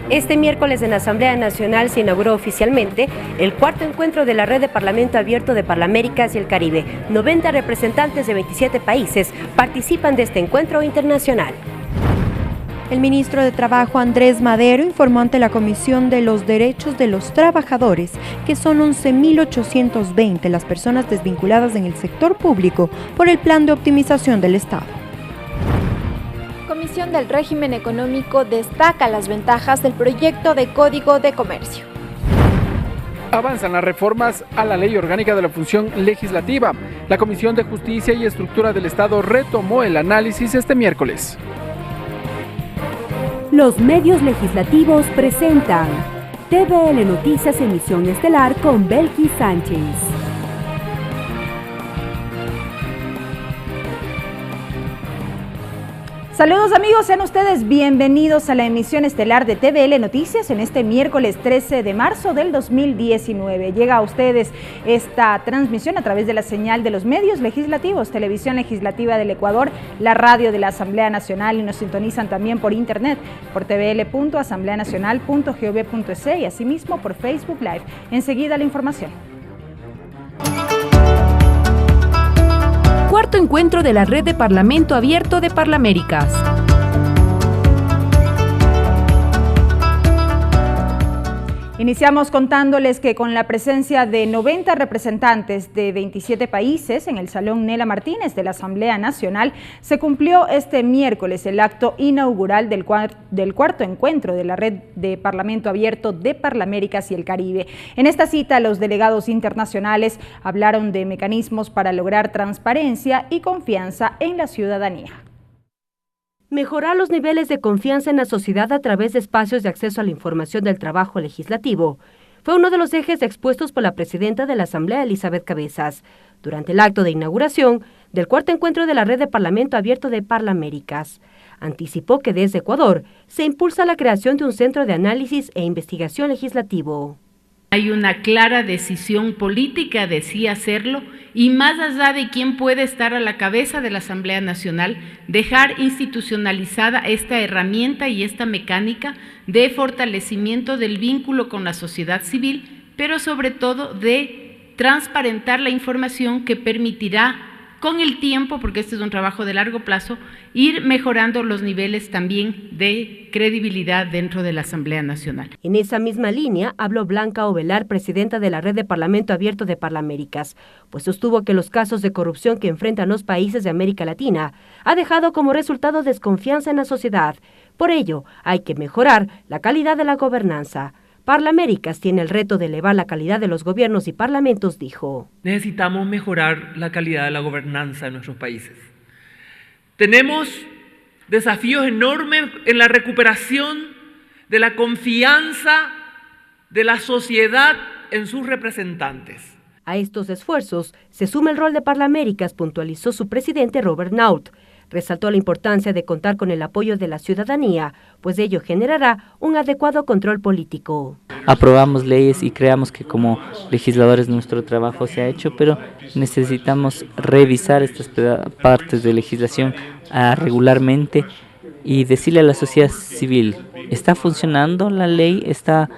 Este miércoles en la Asamblea Nacional se inauguró oficialmente el cuarto encuentro de la Red de Parlamento Abierto de Parlaméricas y el Caribe. 90 representantes de 27 países participan de este encuentro internacional. El ministro de Trabajo, Andrés Madero, informó ante la Comisión de los Derechos de los Trabajadores que son 11.820 las personas desvinculadas en el sector público por el Plan de Optimización del Estado. Comisión del Régimen Económico destaca las ventajas del proyecto de Código de Comercio. Avanzan las reformas a la Ley Orgánica de la Función Legislativa. La Comisión de Justicia y Estructura del Estado retomó el análisis este miércoles. Los medios legislativos presentan TVL Noticias Emisión Estelar con Belkis Sánchez. Saludos amigos, sean ustedes bienvenidos a la emisión estelar de TVL Noticias en este miércoles 13 de marzo del 2019. Llega a ustedes esta transmisión a través de la señal de los medios legislativos, Televisión Legislativa del Ecuador, la radio de la Asamblea Nacional y nos sintonizan también por internet, por tvl.asambleanacional.gov.es y asimismo por Facebook Live. Enseguida la información. Cuarto encuentro de la Red de Parlamento Abierto de Parlaméricas. Iniciamos contándoles que con la presencia de 90 representantes de 27 países en el Salón Nela Martínez de la Asamblea Nacional, se cumplió este miércoles el acto inaugural del cuarto encuentro de la Red de Parlamento Abierto de Parlaméricas y el Caribe. En esta cita, los delegados internacionales hablaron de mecanismos para lograr transparencia y confianza en la ciudadanía. Mejorar los niveles de confianza en la sociedad a través de espacios de acceso a la información del trabajo legislativo fue uno de los ejes expuestos por la presidenta de la Asamblea, Elizabeth Cabezas, durante el acto de inauguración del cuarto encuentro de la Red de Parlamento Abierto de Parlaméricas. Anticipó que desde Ecuador se impulsa la creación de un centro de análisis e investigación legislativo. Hay una clara decisión política de sí hacerlo y más allá de quién puede estar a la cabeza de la Asamblea Nacional, dejar institucionalizada esta herramienta y esta mecánica de fortalecimiento del vínculo con la sociedad civil, pero sobre todo de transparentar la información que permitirá con el tiempo, porque este es un trabajo de largo plazo, ir mejorando los niveles también de credibilidad dentro de la Asamblea Nacional. En esa misma línea habló Blanca Ovelar, presidenta de la Red de Parlamento Abierto de Parlaméricas, pues sostuvo que los casos de corrupción que enfrentan los países de América Latina ha dejado como resultado desconfianza en la sociedad. Por ello, hay que mejorar la calidad de la gobernanza. Parlaméricas tiene el reto de elevar la calidad de los gobiernos y parlamentos, dijo. Necesitamos mejorar la calidad de la gobernanza en nuestros países. Tenemos desafíos enormes en la recuperación de la confianza de la sociedad en sus representantes. A estos esfuerzos se suma el rol de Parlaméricas, puntualizó su presidente Robert Naut. Resaltó la importancia de contar con el apoyo de la ciudadanía, pues ello generará un adecuado control político. Aprobamos leyes y creamos que como legisladores nuestro trabajo se ha hecho, pero necesitamos revisar estas partes de legislación regularmente y decirle a la sociedad civil, ¿está funcionando la ley? ¿Está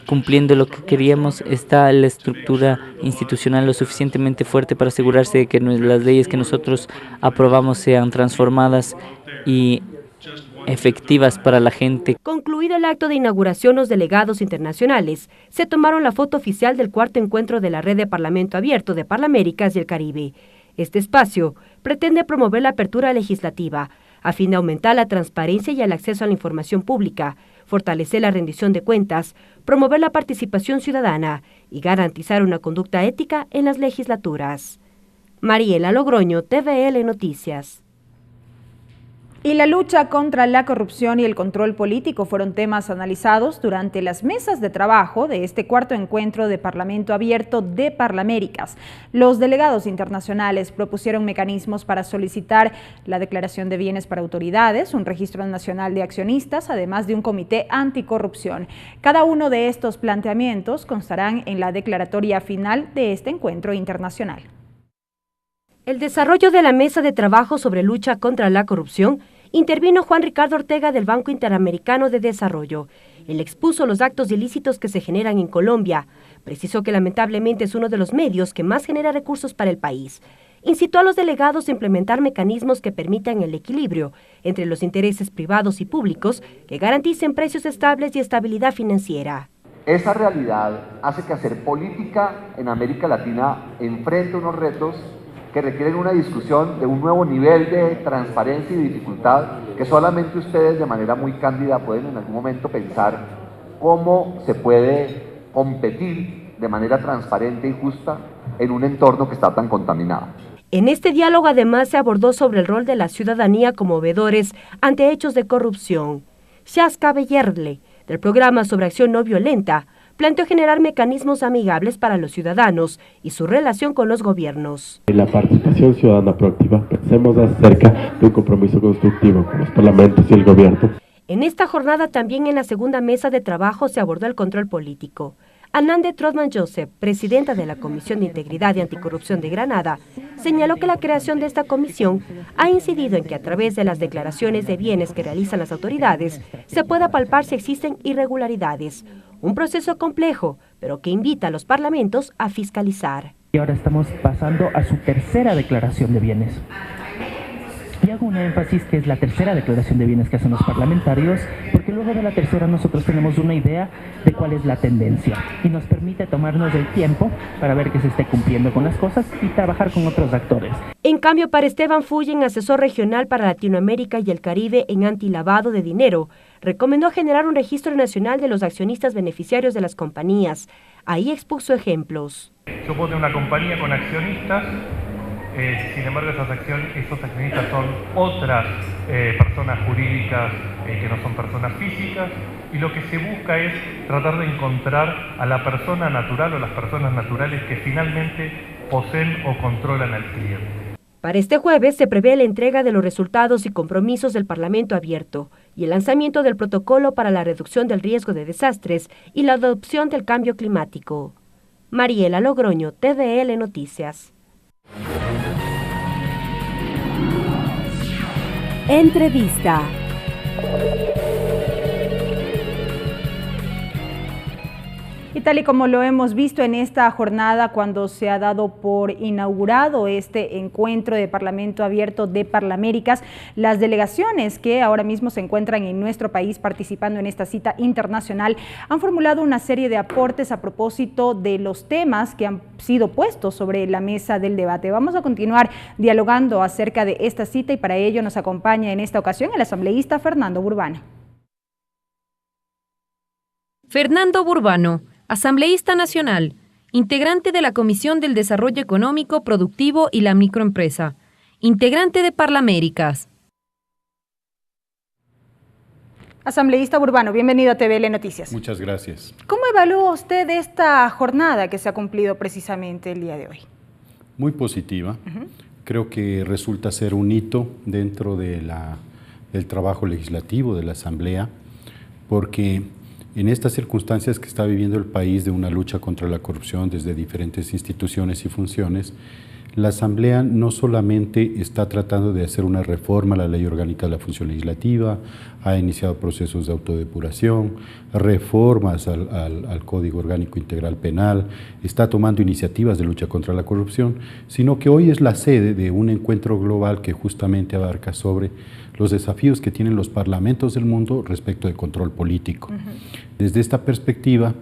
cumpliendo lo que queríamos? ¿Está la estructura institucional lo suficientemente fuerte para asegurarse de que las leyes que nosotros aprobamos sean transformadas y efectivas para la gente? Concluido el acto de inauguración, los delegados internacionales se tomaron la foto oficial del cuarto encuentro de la Red de Parlamento Abierto de Parlaméricas y el Caribe. Este espacio pretende promover la apertura legislativa a fin de aumentar la transparencia y el acceso a la información pública, fortalecer la rendición de cuentas, promover la participación ciudadana y garantizar una conducta ética en las legislaturas. Mariela Logroño, TVL Noticias. Y la lucha contra la corrupción y el control político fueron temas analizados durante las mesas de trabajo de este cuarto encuentro de Parlamento Abierto de Parlaméricas. Los delegados internacionales propusieron mecanismos para solicitar la declaración de bienes para autoridades, un registro nacional de accionistas, además de un comité anticorrupción. Cada uno de estos planteamientos constarán en la declaratoria final de este encuentro internacional. El desarrollo de la mesa de trabajo sobre lucha contra la corrupción intervino Juan Ricardo Ortega del Banco Interamericano de Desarrollo Él expuso los actos ilícitos que se generan en Colombia. Precisó que lamentablemente es uno de los medios que más genera recursos para el país. Incitó a los delegados a implementar mecanismos que permitan el equilibrio entre los intereses privados y públicos que garanticen precios estables y estabilidad financiera. Esa realidad hace que hacer política en América Latina enfrente unos retos que requieren una discusión de un nuevo nivel de transparencia y dificultad que solamente ustedes de manera muy cándida pueden en algún momento pensar cómo se puede competir de manera transparente y justa en un entorno que está tan contaminado. En este diálogo además se abordó sobre el rol de la ciudadanía como veedores ante hechos de corrupción. Shaska Bellerle, del programa sobre acción no violenta, planteó generar mecanismos amigables para los ciudadanos y su relación con los gobiernos. En la participación ciudadana proactiva pensemos acerca de un compromiso constructivo con los parlamentos y el gobierno. En esta jornada también en la segunda mesa de trabajo se abordó el control político. Anande Trotman Joseph, presidenta de la Comisión de Integridad y Anticorrupción de Granada, señaló que la creación de esta comisión ha incidido en que a través de las declaraciones de bienes que realizan las autoridades se pueda palpar si existen irregularidades. Un proceso complejo, pero que invita a los parlamentos a fiscalizar. Y ahora estamos pasando a su tercera declaración de bienes. Y hago un énfasis que es la tercera declaración de bienes que hacen los parlamentarios, porque luego de la tercera nosotros tenemos una idea de cuál es la tendencia y nos permite tomarnos el tiempo para ver que se esté cumpliendo con las cosas y trabajar con otros actores. En cambio, para Esteban Fullen, asesor regional para Latinoamérica y el Caribe en antilavado de dinero, recomendó generar un registro nacional de los accionistas beneficiarios de las compañías. Ahí expuso ejemplos. Supone una compañía con accionistas. Sin embargo, esos accionistas son otras personas jurídicas que no son personas físicas, y lo que se busca es tratar de encontrar a la persona natural o las personas naturales que finalmente poseen o controlan al cliente. Para este jueves se prevé la entrega de los resultados y compromisos del Parlamento abierto y el lanzamiento del protocolo para la reducción del riesgo de desastres y la adopción del cambio climático. Mariela Logroño, TVL Noticias. Entrevista. Y tal y como lo hemos visto en esta jornada, cuando se ha dado por inaugurado este encuentro de Parlamento Abierto de Parlaméricas, las delegaciones que ahora mismo se encuentran en nuestro país participando en esta cita internacional han formulado una serie de aportes a propósito de los temas que han sido puestos sobre la mesa del debate. Vamos a continuar dialogando acerca de esta cita y para ello nos acompaña en esta ocasión el asambleísta Fernando Burbano. Fernando Burbano, asambleísta nacional, integrante de la Comisión del Desarrollo Económico, Productivo y la Microempresa, integrante de Parlaméricas. Asambleísta Burbano, bienvenido a TVL Noticias. Muchas gracias. ¿Cómo evalúa usted esta jornada que se ha cumplido precisamente el día de hoy? Muy positiva. Creo que resulta ser un hito dentro de del trabajo legislativo de la Asamblea, porque en estas circunstancias que está viviendo el país de una lucha contra la corrupción desde diferentes instituciones y funciones, la Asamblea no solamente está tratando de hacer una reforma a la Ley Orgánica de la Función Legislativa, ha iniciado procesos de autodepuración, reformas al Código Orgánico Integral Penal, está tomando iniciativas de lucha contra la corrupción, sino que hoy es la sede de un encuentro global que justamente abarca sobre los desafíos que tienen los parlamentos del mundo respecto de control político. Desde esta perspectiva,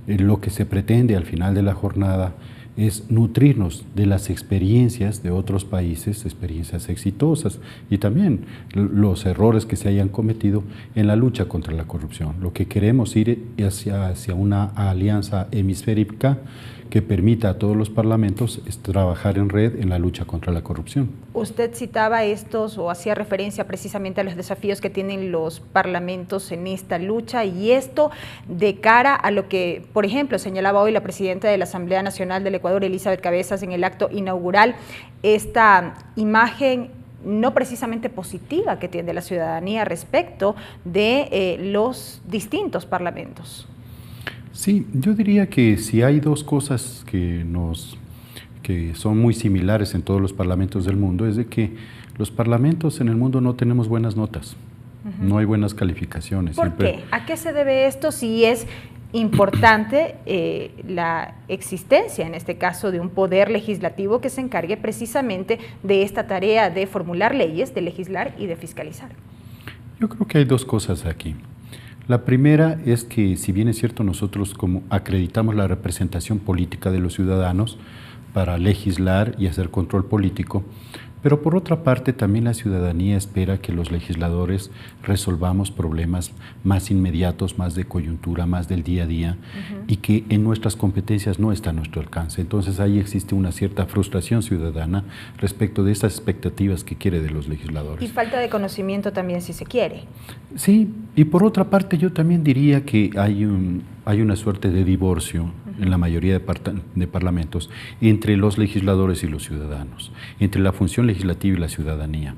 lo que se pretende al final de la jornada es nutrirnos de las experiencias de otros países, experiencias exitosas y también los errores que se hayan cometido en la lucha contra la corrupción. Lo que queremos ir hacia una alianza hemisférica que permita a todos los parlamentos trabajar en red en la lucha contra la corrupción. Usted citaba estos o hacía referencia precisamente a los desafíos que tienen los parlamentos en esta lucha y esto de cara a lo que, por ejemplo, señalaba hoy la presidenta de la Asamblea Nacional del Ecuador, Elizabeth Cabezas, en el acto inaugural, esta imagen no precisamente positiva que tiene la ciudadanía respecto de los distintos parlamentos. Sí, yo diría que si hay dos cosas que son muy similares en todos los parlamentos del mundo, es de que los parlamentos en el mundo no tenemos buenas notas. No hay buenas calificaciones. ¿Por qué? ¿A qué se debe esto si es importante la existencia, en este caso, de un poder legislativo que se encargue precisamente de esta tarea de formular leyes, de legislar y de fiscalizar? Yo creo que hay dos cosas aquí. La primera es que, si bien es cierto, nosotros como acreditamos la representación política de los ciudadanos para legislar y hacer control político, pero por otra parte también la ciudadanía espera que los legisladores resolvamos problemas más inmediatos, más de coyuntura, más del día a día, y que en nuestras competencias no está a nuestro alcance. Entonces ahí existe una cierta frustración ciudadana respecto de esas expectativas que quiere de los legisladores. Y falta de conocimiento también, si se quiere. Sí, y por otra parte yo también diría que hay una suerte de divorcio en la mayoría de parlamentos entre los legisladores y los ciudadanos, entre la función legislativa y la ciudadanía.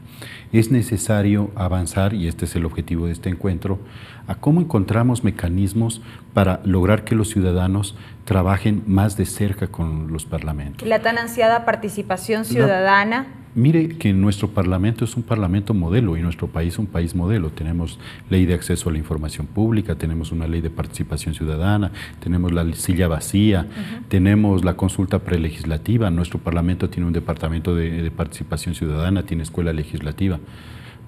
Es necesario avanzar, y este es el objetivo de este encuentro, a cómo encontramos mecanismos para lograr que los ciudadanos trabajen más de cerca con los parlamentos. La tan ansiada participación ciudadana. Mire que nuestro parlamento es un parlamento modelo y nuestro país es un país modelo. Tenemos ley de acceso a la información pública, tenemos una ley de participación ciudadana, tenemos la silla vacía, tenemos la consulta prelegislativa. Nuestro parlamento tiene un departamento de participación ciudadana, tiene escuela legislativa,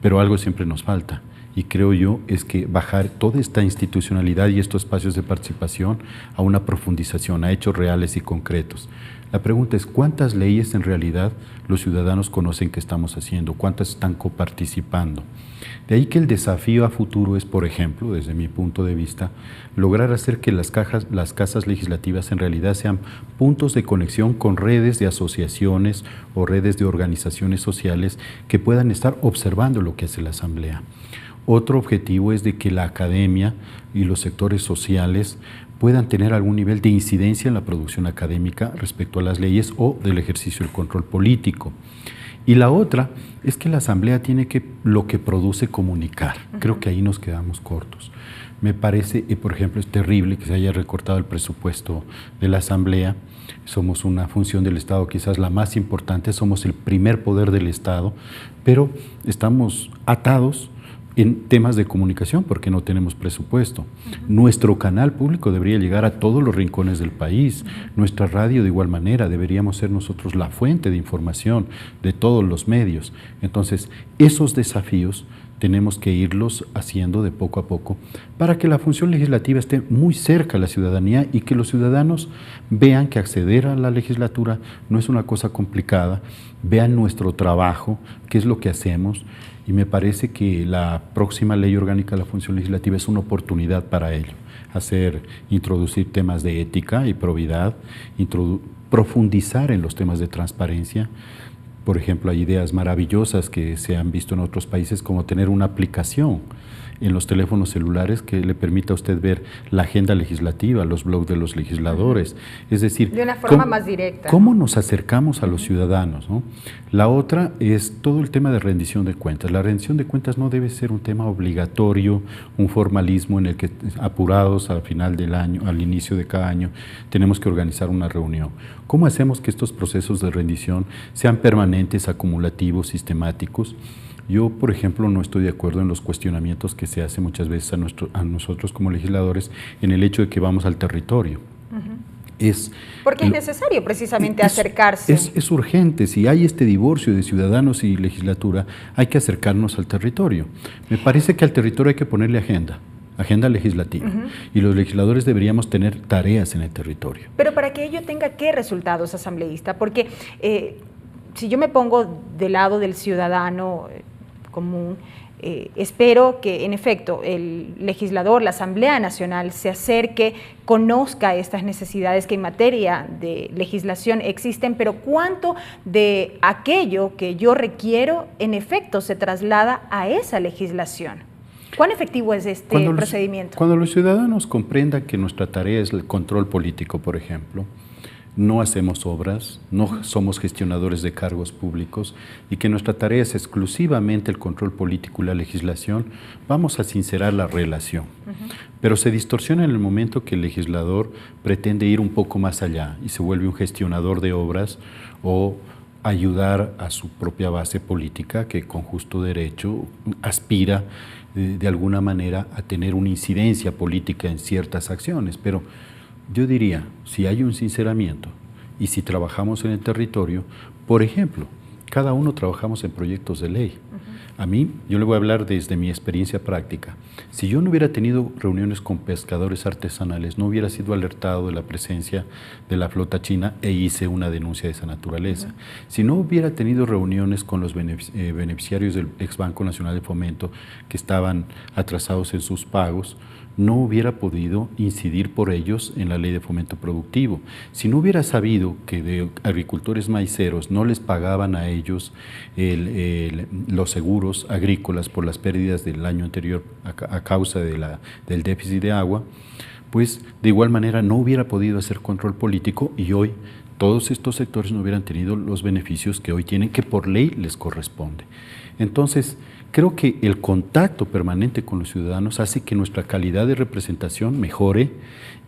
pero algo siempre nos falta. Y creo yo es que bajar toda esta institucionalidad y estos espacios de participación a una profundización, a hechos reales y concretos. La pregunta es, ¿cuántas leyes en realidad los ciudadanos conocen que estamos haciendo? ¿Cuántas están coparticipando? De ahí que el desafío a futuro es, por ejemplo, desde mi punto de vista, lograr hacer que las casas legislativas en realidad sean puntos de conexión con redes de asociaciones o redes de organizaciones sociales que puedan estar observando lo que hace la Asamblea. Otro objetivo es de que la academia y los sectores sociales puedan tener algún nivel de incidencia en la producción académica respecto a las leyes o del ejercicio del control político. Y la otra es que la Asamblea tiene que, lo que produce, comunicar. Creo que ahí nos quedamos cortos. Me parece, por ejemplo, es terrible que se haya recortado el presupuesto de la Asamblea. Somos una función del Estado, quizás la más importante, somos el primer poder del Estado, pero estamos atados en temas de comunicación porque no tenemos presupuesto. Nuestro canal público debería llegar a todos los rincones del país. Nuestra radio de igual manera, deberíamos ser nosotros la fuente de información de todos los medios. Entonces, esos desafíos tenemos que irlos haciendo de poco a poco para que la función legislativa esté muy cerca a la ciudadanía y que los ciudadanos vean que acceder a la legislatura no es una cosa complicada, vean nuestro trabajo, qué es lo que hacemos. Y me parece que la próxima ley orgánica de la función legislativa es una oportunidad para ello, introducir temas de ética y probidad, profundizar en los temas de transparencia. Por ejemplo, hay ideas maravillosas que se han visto en otros países, como tener una aplicación en los teléfonos celulares que le permita a usted ver la agenda legislativa, los blogs de los legisladores. Es decir, de una forma más directa. ¿Cómo nos acercamos a los ciudadanos, ¿no? La otra es todo el tema de rendición de cuentas. La rendición de cuentas no debe ser un tema obligatorio, un formalismo en el que apurados al final del año, al inicio de cada año, tenemos que organizar una reunión. ¿Cómo hacemos que estos procesos de rendición sean permanentes, acumulativos, sistemáticos? Yo, por ejemplo, no estoy de acuerdo en los cuestionamientos que se hacen muchas veces a nosotros como legisladores en el hecho de que vamos al territorio. Porque es necesario precisamente acercarse. Es urgente, si hay este divorcio de ciudadanos y legislatura, hay que acercarnos al territorio. Me parece que al territorio hay que ponerle agenda legislativa, y los legisladores deberíamos tener tareas en el territorio. Pero para que ello tenga ¿qué resultados, asambleísta? Porque si yo me pongo del lado del ciudadano común, espero que en efecto el legislador, la Asamblea Nacional, se acerque, conozca estas necesidades que en materia de legislación existen, pero cuánto de aquello que yo requiero en efecto se traslada a esa legislación. ¿Cuán efectivo es este procedimiento? Cuando los ciudadanos comprendan que nuestra tarea es el control político, por ejemplo, no hacemos obras, no somos gestionadores de cargos públicos y que nuestra tarea es exclusivamente el control político y la legislación, vamos a sincerar la relación. Pero se distorsiona en el momento que el legislador pretende ir un poco más allá y se vuelve un gestionador de obras o ayudar a su propia base política que con justo derecho aspira de alguna manera a tener una incidencia política en ciertas acciones, pero yo diría, si hay un sinceramiento y si trabajamos en el territorio, por ejemplo, cada uno trabajamos en proyectos de ley. A mí, yo le voy a hablar desde mi experiencia práctica. Si yo no hubiera tenido reuniones con pescadores artesanales, no hubiera sido alertado de la presencia de la flota china e hice una denuncia de esa naturaleza. Si no hubiera tenido reuniones con los beneficiarios del ex Banco Nacional de Fomento que estaban atrasados en sus pagos, no hubiera podido incidir por ellos en la ley de fomento productivo. Si no hubiera sabido que de agricultores maiceros no les pagaban a ellos los seguros agrícolas por las pérdidas del año anterior a causa del déficit de agua, pues de igual manera no hubiera podido hacer control político y hoy todos estos sectores no hubieran tenido los beneficios que hoy tienen, que por ley les corresponde. Entonces, creo que el contacto permanente con los ciudadanos hace que nuestra calidad de representación mejore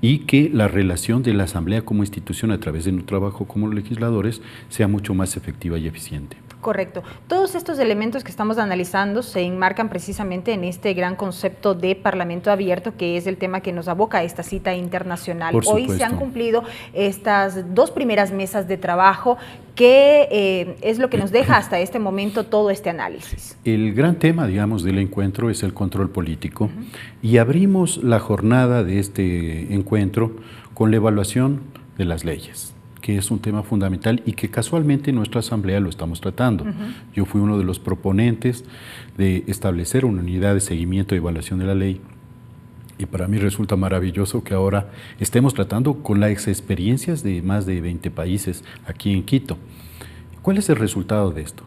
y que la relación de la Asamblea como institución a través de nuestro trabajo como legisladores sea mucho más efectiva y eficiente. Correcto. Todos estos elementos que estamos analizando se enmarcan precisamente en este gran concepto de Parlamento abierto, que es el tema que nos aboca a esta cita internacional. Hoy se han cumplido estas 2 primeras mesas de trabajo. ¿Qué es lo que nos deja hasta este momento todo este análisis? El gran tema, digamos, del encuentro es el control político y abrimos la jornada de este encuentro con la evaluación de las leyes, que es un tema fundamental y que casualmente en nuestra Asamblea lo estamos tratando. Yo fui uno de los proponentes de establecer una unidad de seguimiento y evaluación de la ley y para mí resulta maravilloso que ahora estemos tratando con las experiencias de más de 20 países aquí en Quito. ¿Cuál es el resultado de esto?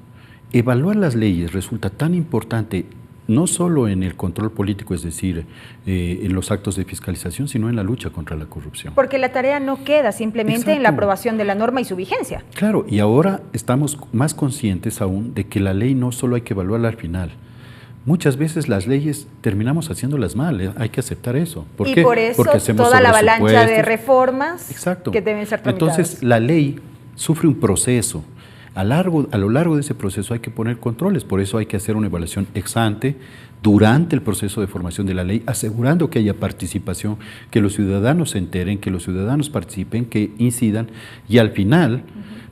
Evaluar las leyes resulta tan importante no solo en el control político, es decir, en los actos de fiscalización, sino en la lucha contra la corrupción. Porque la tarea no queda simplemente en la aprobación de la norma y su vigencia. Claro, y ahora estamos más conscientes aún de que la ley no solo hay que evaluarla al final. Muchas veces las leyes terminamos haciéndlos mal, hay que aceptar eso. ¿Por qué? Por eso porque hacemos toda la avalancha de reformas que deben ser tramitadas. Entonces, la ley sufre un proceso. A lo largo de ese proceso hay que poner controles, por eso hay que hacer una evaluación ex ante durante el proceso de formación de la ley, asegurando que haya participación, que los ciudadanos se enteren, que los ciudadanos participen, que incidan y al final,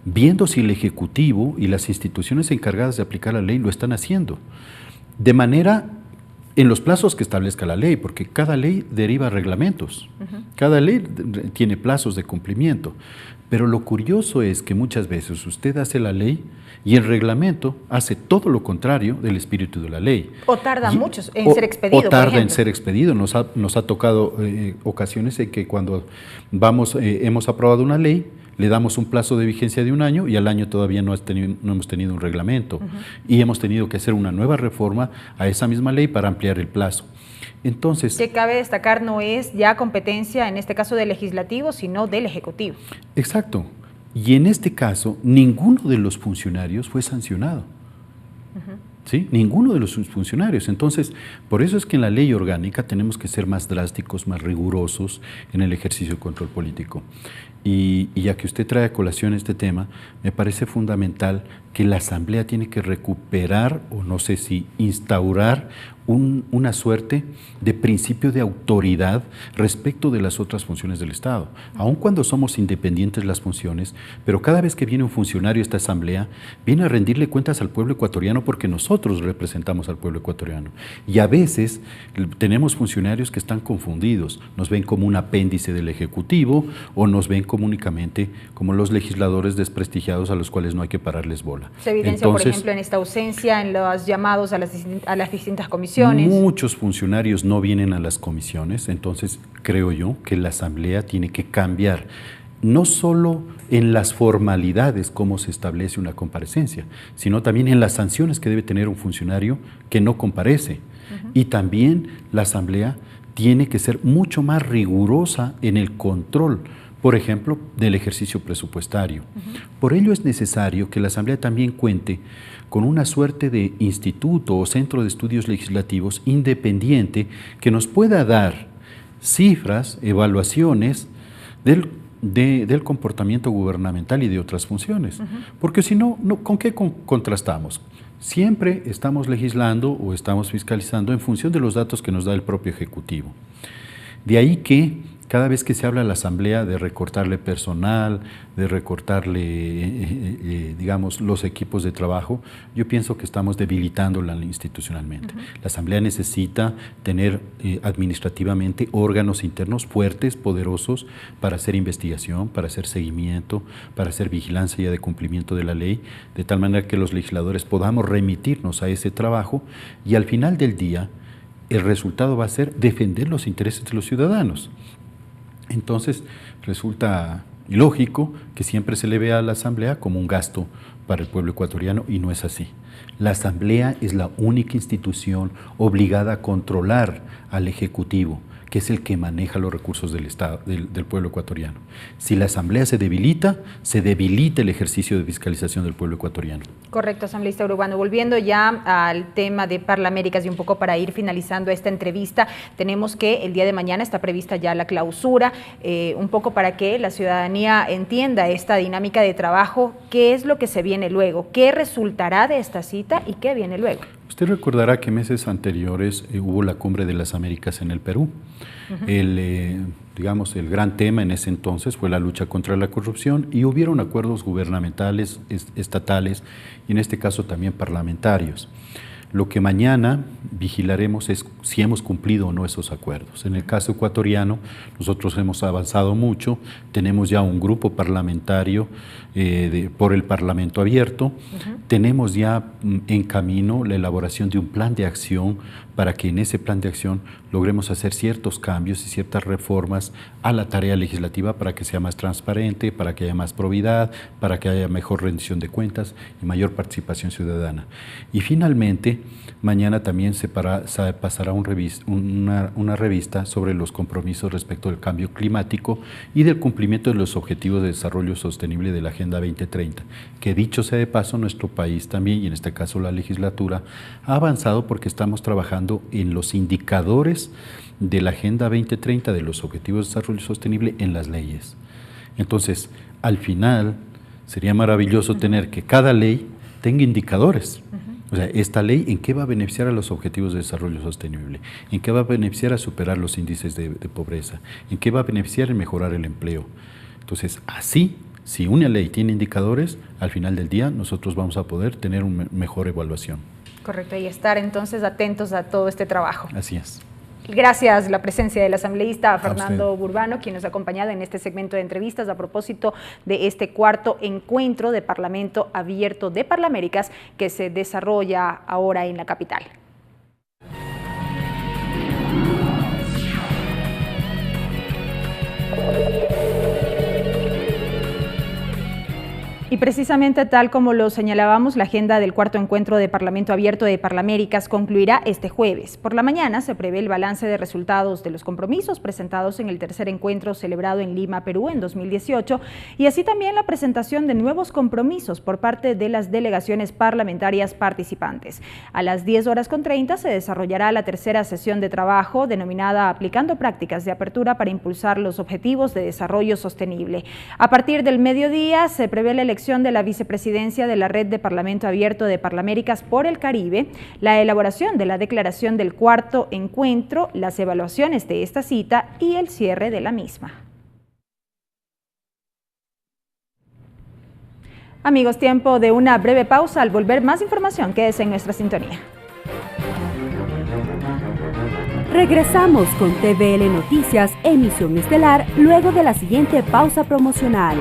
viendo si el Ejecutivo y las instituciones encargadas de aplicar la ley lo están haciendo, de manera en los plazos que establezca la ley, porque cada ley deriva reglamentos, cada ley tiene plazos de cumplimiento. Pero lo curioso es que muchas veces usted hace la ley y el reglamento hace todo lo contrario del espíritu de la ley. O tarda mucho en ser expedido, o tarda en ser expedido. Nos ha tocado ocasiones en que cuando hemos aprobado una ley, le damos un plazo de vigencia de 1 año y al año todavía no hemos tenido un reglamento. Y hemos tenido que hacer una nueva reforma a esa misma ley para ampliar el plazo. Entonces, que cabe destacar no es ya competencia, en este caso del legislativo, sino del ejecutivo. Exacto. Y en este caso, ninguno de los funcionarios fue sancionado. ¿Sí? Ninguno de los funcionarios. Entonces, por eso es que en la ley orgánica tenemos que ser más drásticos, más rigurosos en el ejercicio de control político. Y ya que usted trae a colación este tema, me parece fundamental que la Asamblea tiene que recuperar, o no sé si instaurar, una suerte de principio de autoridad respecto de las otras funciones del Estado. Aun cuando somos independientes las funciones, pero cada vez que viene un funcionario a esta Asamblea, viene a rendirle cuentas al pueblo ecuatoriano porque nosotros representamos al pueblo ecuatoriano. Y a veces tenemos funcionarios que están confundidos, nos ven como un apéndice del Ejecutivo o nos ven únicamente como los legisladores desprestigiados a los cuales no hay que pararles bola. Se evidencia, entonces, por ejemplo, en esta ausencia, en los llamados a las distintas comisiones. Muchos funcionarios no vienen a las comisiones, entonces creo yo que la Asamblea tiene que cambiar, no solo en las formalidades cómo se establece una comparecencia, sino también en las sanciones que debe tener un funcionario que no comparece. Y también la Asamblea tiene que ser mucho más rigurosa en el control, por ejemplo, del ejercicio presupuestario. Por ello es necesario que la Asamblea también cuente con una suerte de instituto o centro de estudios legislativos independiente que nos pueda dar cifras, evaluaciones del comportamiento gubernamental y de otras funciones. Porque si no, ¿con qué contrastamos? Siempre estamos legislando o estamos fiscalizando en función de los datos que nos da el propio Ejecutivo. De ahí que cada vez que se habla a la Asamblea de recortarle personal, de recortarle, digamos, los equipos de trabajo, yo pienso que estamos debilitándola institucionalmente. La Asamblea necesita tener administrativamente órganos internos fuertes, poderosos, para hacer investigación, para hacer seguimiento, para hacer vigilancia de cumplimiento de la ley, de tal manera que los legisladores podamos remitirnos a ese trabajo y al final del día el resultado va a ser defender los intereses de los ciudadanos. Entonces, resulta ilógico que siempre se le vea a la Asamblea como un gasto para el pueblo ecuatoriano y no es así. La Asamblea es la única institución obligada a controlar al Ejecutivo, que es el que maneja los recursos del Estado, del pueblo ecuatoriano. Si la Asamblea se debilita el ejercicio de fiscalización del pueblo ecuatoriano. Correcto, asambleísta Urbano. Volviendo ya al tema de Parlaméricas y un poco para ir finalizando esta entrevista, tenemos que el día de mañana está prevista ya la clausura, un poco para que la ciudadanía entienda esta dinámica de trabajo, qué es lo que se viene luego, qué resultará de esta cita y qué viene luego. Usted recordará que meses anteriores hubo la Cumbre de las Américas en el Perú. Digamos, el gran tema en ese entonces fue la lucha contra la corrupción y hubieron acuerdos gubernamentales, estatales y en este caso también parlamentarios. Lo que mañana vigilaremos es si hemos cumplido o no esos acuerdos. En el caso ecuatoriano, nosotros hemos avanzado mucho, tenemos ya un grupo parlamentario por el Parlamento Abierto, tenemos ya en camino la elaboración de un plan de acción para que en ese plan de acción logremos hacer ciertos cambios y ciertas reformas a la tarea legislativa para que sea más transparente, para que haya más probidad, para que haya mejor rendición de cuentas y mayor participación ciudadana. Y finalmente, mañana también se pasará una revista sobre los compromisos respecto del cambio climático y del cumplimiento de los objetivos de desarrollo sostenible de la Agenda 2030, que dicho sea de paso, nuestro país también, y en este caso la legislatura, ha avanzado porque estamos trabajando en los indicadores de la Agenda 2030, de los objetivos de desarrollo sostenible en las leyes. Entonces, al final, sería maravilloso tener que cada ley tenga indicadores. O sea, esta ley, ¿en qué va a beneficiar a los objetivos de desarrollo sostenible? ¿En qué va a beneficiar a superar los índices de pobreza? ¿En qué va a beneficiar en mejorar el empleo? Entonces, así, si una ley tiene indicadores, al final del día nosotros vamos a poder tener una mejor evaluación. Correcto, y estar entonces atentos a todo este trabajo. Así es. Gracias la presencia del asambleísta Fernando Burbano, quien nos ha acompañado en este segmento de entrevistas a propósito de este cuarto encuentro de Parlamento Abierto de Parlaméricas que se desarrolla ahora en la capital. Y precisamente tal como lo señalábamos, la agenda del cuarto encuentro de Parlamento Abierto de Parlaméricas concluirá este jueves. Por la mañana se prevé el balance de resultados de los compromisos presentados en el tercer encuentro celebrado en Lima, Perú, en 2018, y así también la presentación de nuevos compromisos por parte de las delegaciones parlamentarias participantes. A las 10:30 se desarrollará la tercera sesión de trabajo denominada Aplicando Prácticas de Apertura para impulsar los objetivos de desarrollo sostenible. A partir del mediodía se prevé la elección de la vicepresidencia de la Red de Parlamento Abierto de Parlaméricas por el Caribe, la elaboración de la declaración del cuarto encuentro, las evaluaciones de esta cita y el cierre de la misma. Amigos, tiempo de una breve pausa. Al volver, más información, quédese en nuestra sintonía. Regresamos con TVL Noticias, emisión estelar, luego de la siguiente pausa promocional.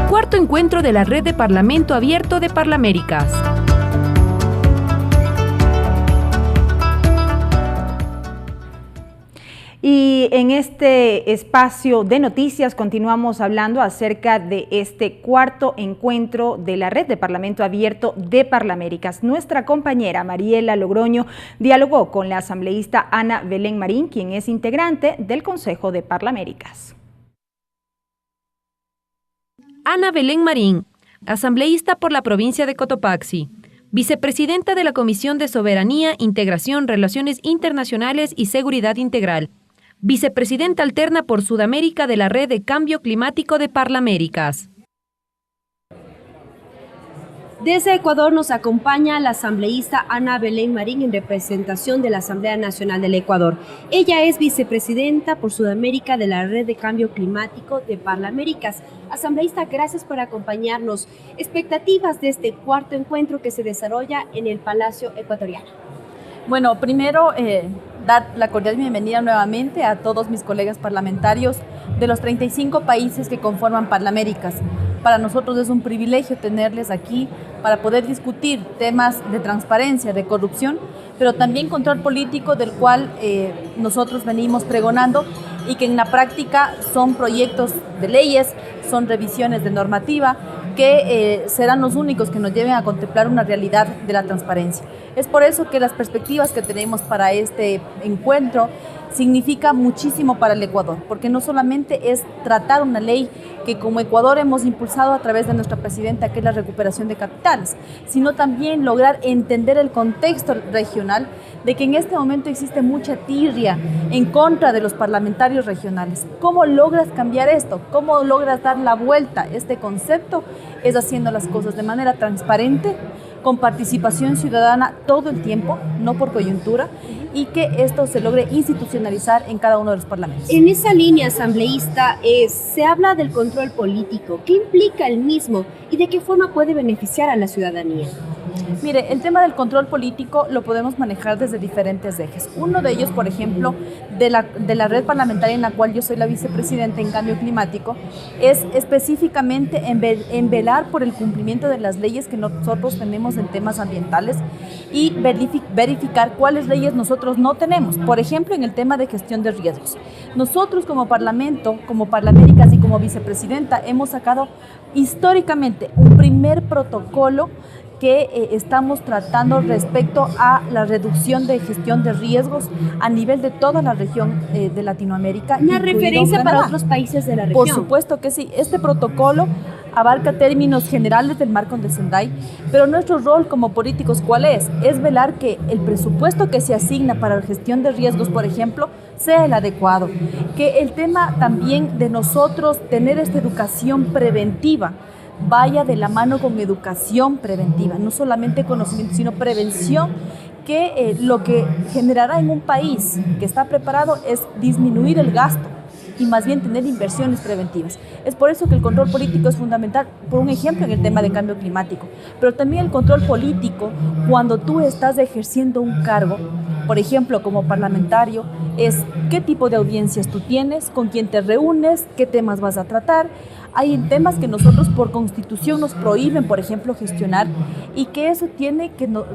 Cuarto encuentro de la Red de Parlamento Abierto de Parlaméricas. Y en este espacio de noticias continuamos hablando acerca de este cuarto encuentro de la Red de Parlamento Abierto de Parlaméricas. Nuestra compañera Mariela Logroño dialogó con la asambleísta Ana Belén Marín, quien es integrante del Consejo de Parlaméricas. Ana Belén Marín, asambleísta por la provincia de Cotopaxi, vicepresidenta de la Comisión de Soberanía, Integración, Relaciones Internacionales y Seguridad Integral, vicepresidenta alterna por Sudamérica de la Red de Cambio Climático de Parlaméricas. Desde Ecuador nos acompaña la asambleísta Ana Belén Marín en representación de la Asamblea Nacional del Ecuador. Ella es vicepresidenta por Sudamérica de la Red de Cambio Climático de Parlaméricas. Asambleísta, gracias por acompañarnos. Expectativas de este cuarto encuentro que se desarrolla en el Palacio Ecuatoriano. Bueno, primero dar la cordial bienvenida nuevamente a todos mis colegas parlamentarios de los 35 países que conforman Parlaméricas. Para nosotros es un privilegio tenerles aquí para poder discutir temas de transparencia, de corrupción, pero también control político del cual nosotros venimos pregonando y que en la práctica son proyectos de leyes, son revisiones de normativa que serán los únicos que nos lleven a contemplar una realidad de la transparencia. Es por eso que las perspectivas que tenemos para este encuentro significa muchísimo para el Ecuador, porque no solamente es tratar una ley que como Ecuador hemos impulsado a través de nuestra presidenta, que es la recuperación de capitales, sino también lograr entender el contexto regional de que en este momento existe mucha tirria en contra de los parlamentarios regionales. ¿Cómo logras cambiar esto? ¿Cómo logras dar la vuelta? Este concepto es haciendo las cosas de manera transparente, con participación ciudadana todo el tiempo, no por coyuntura, y que esto se logre institucionalizar en cada uno de los parlamentos. En esa línea, asambleísta, se habla del control político. ¿Qué implica el mismo y de qué forma puede beneficiar a la ciudadanía? Mire, el tema del control político lo podemos manejar desde diferentes ejes. Uno de ellos, por ejemplo, de la red parlamentaria en la cual yo soy la vicepresidenta en cambio climático, es específicamente en velar por el cumplimiento de las leyes que nosotros tenemos en temas ambientales y verificar cuáles leyes nosotros no tenemos. Por ejemplo, en el tema de gestión de riesgos. Nosotros como Parlamento, como Parlaméricas y como vicepresidenta hemos sacado históricamente un primer protocolo que estamos tratando respecto a la reducción de gestión de riesgos a nivel de toda la región de Latinoamérica. ¿Una referencia para otros países de la región? Por supuesto que sí. Este protocolo abarca términos generales del marco de Sendai, pero nuestro rol como políticos, ¿cuál es? Es velar que el presupuesto que se asigna para la gestión de riesgos, por ejemplo, sea el adecuado. Que el tema también de nosotros tener esta educación preventiva vaya de la mano con educación preventiva, no solamente conocimiento, sino prevención, que lo que generará en un país que está preparado es disminuir el gasto y más bien tener inversiones preventivas. Es por eso que el control político es fundamental, por un ejemplo en el tema de cambio climático, pero también el control político cuando tú estás ejerciendo un cargo, por ejemplo como parlamentario, es qué tipo de audiencias tú tienes, con quién te reúnes, qué temas vas a tratar. Hay temas que nosotros por constitución nos prohíben, por ejemplo, gestionar, y que eso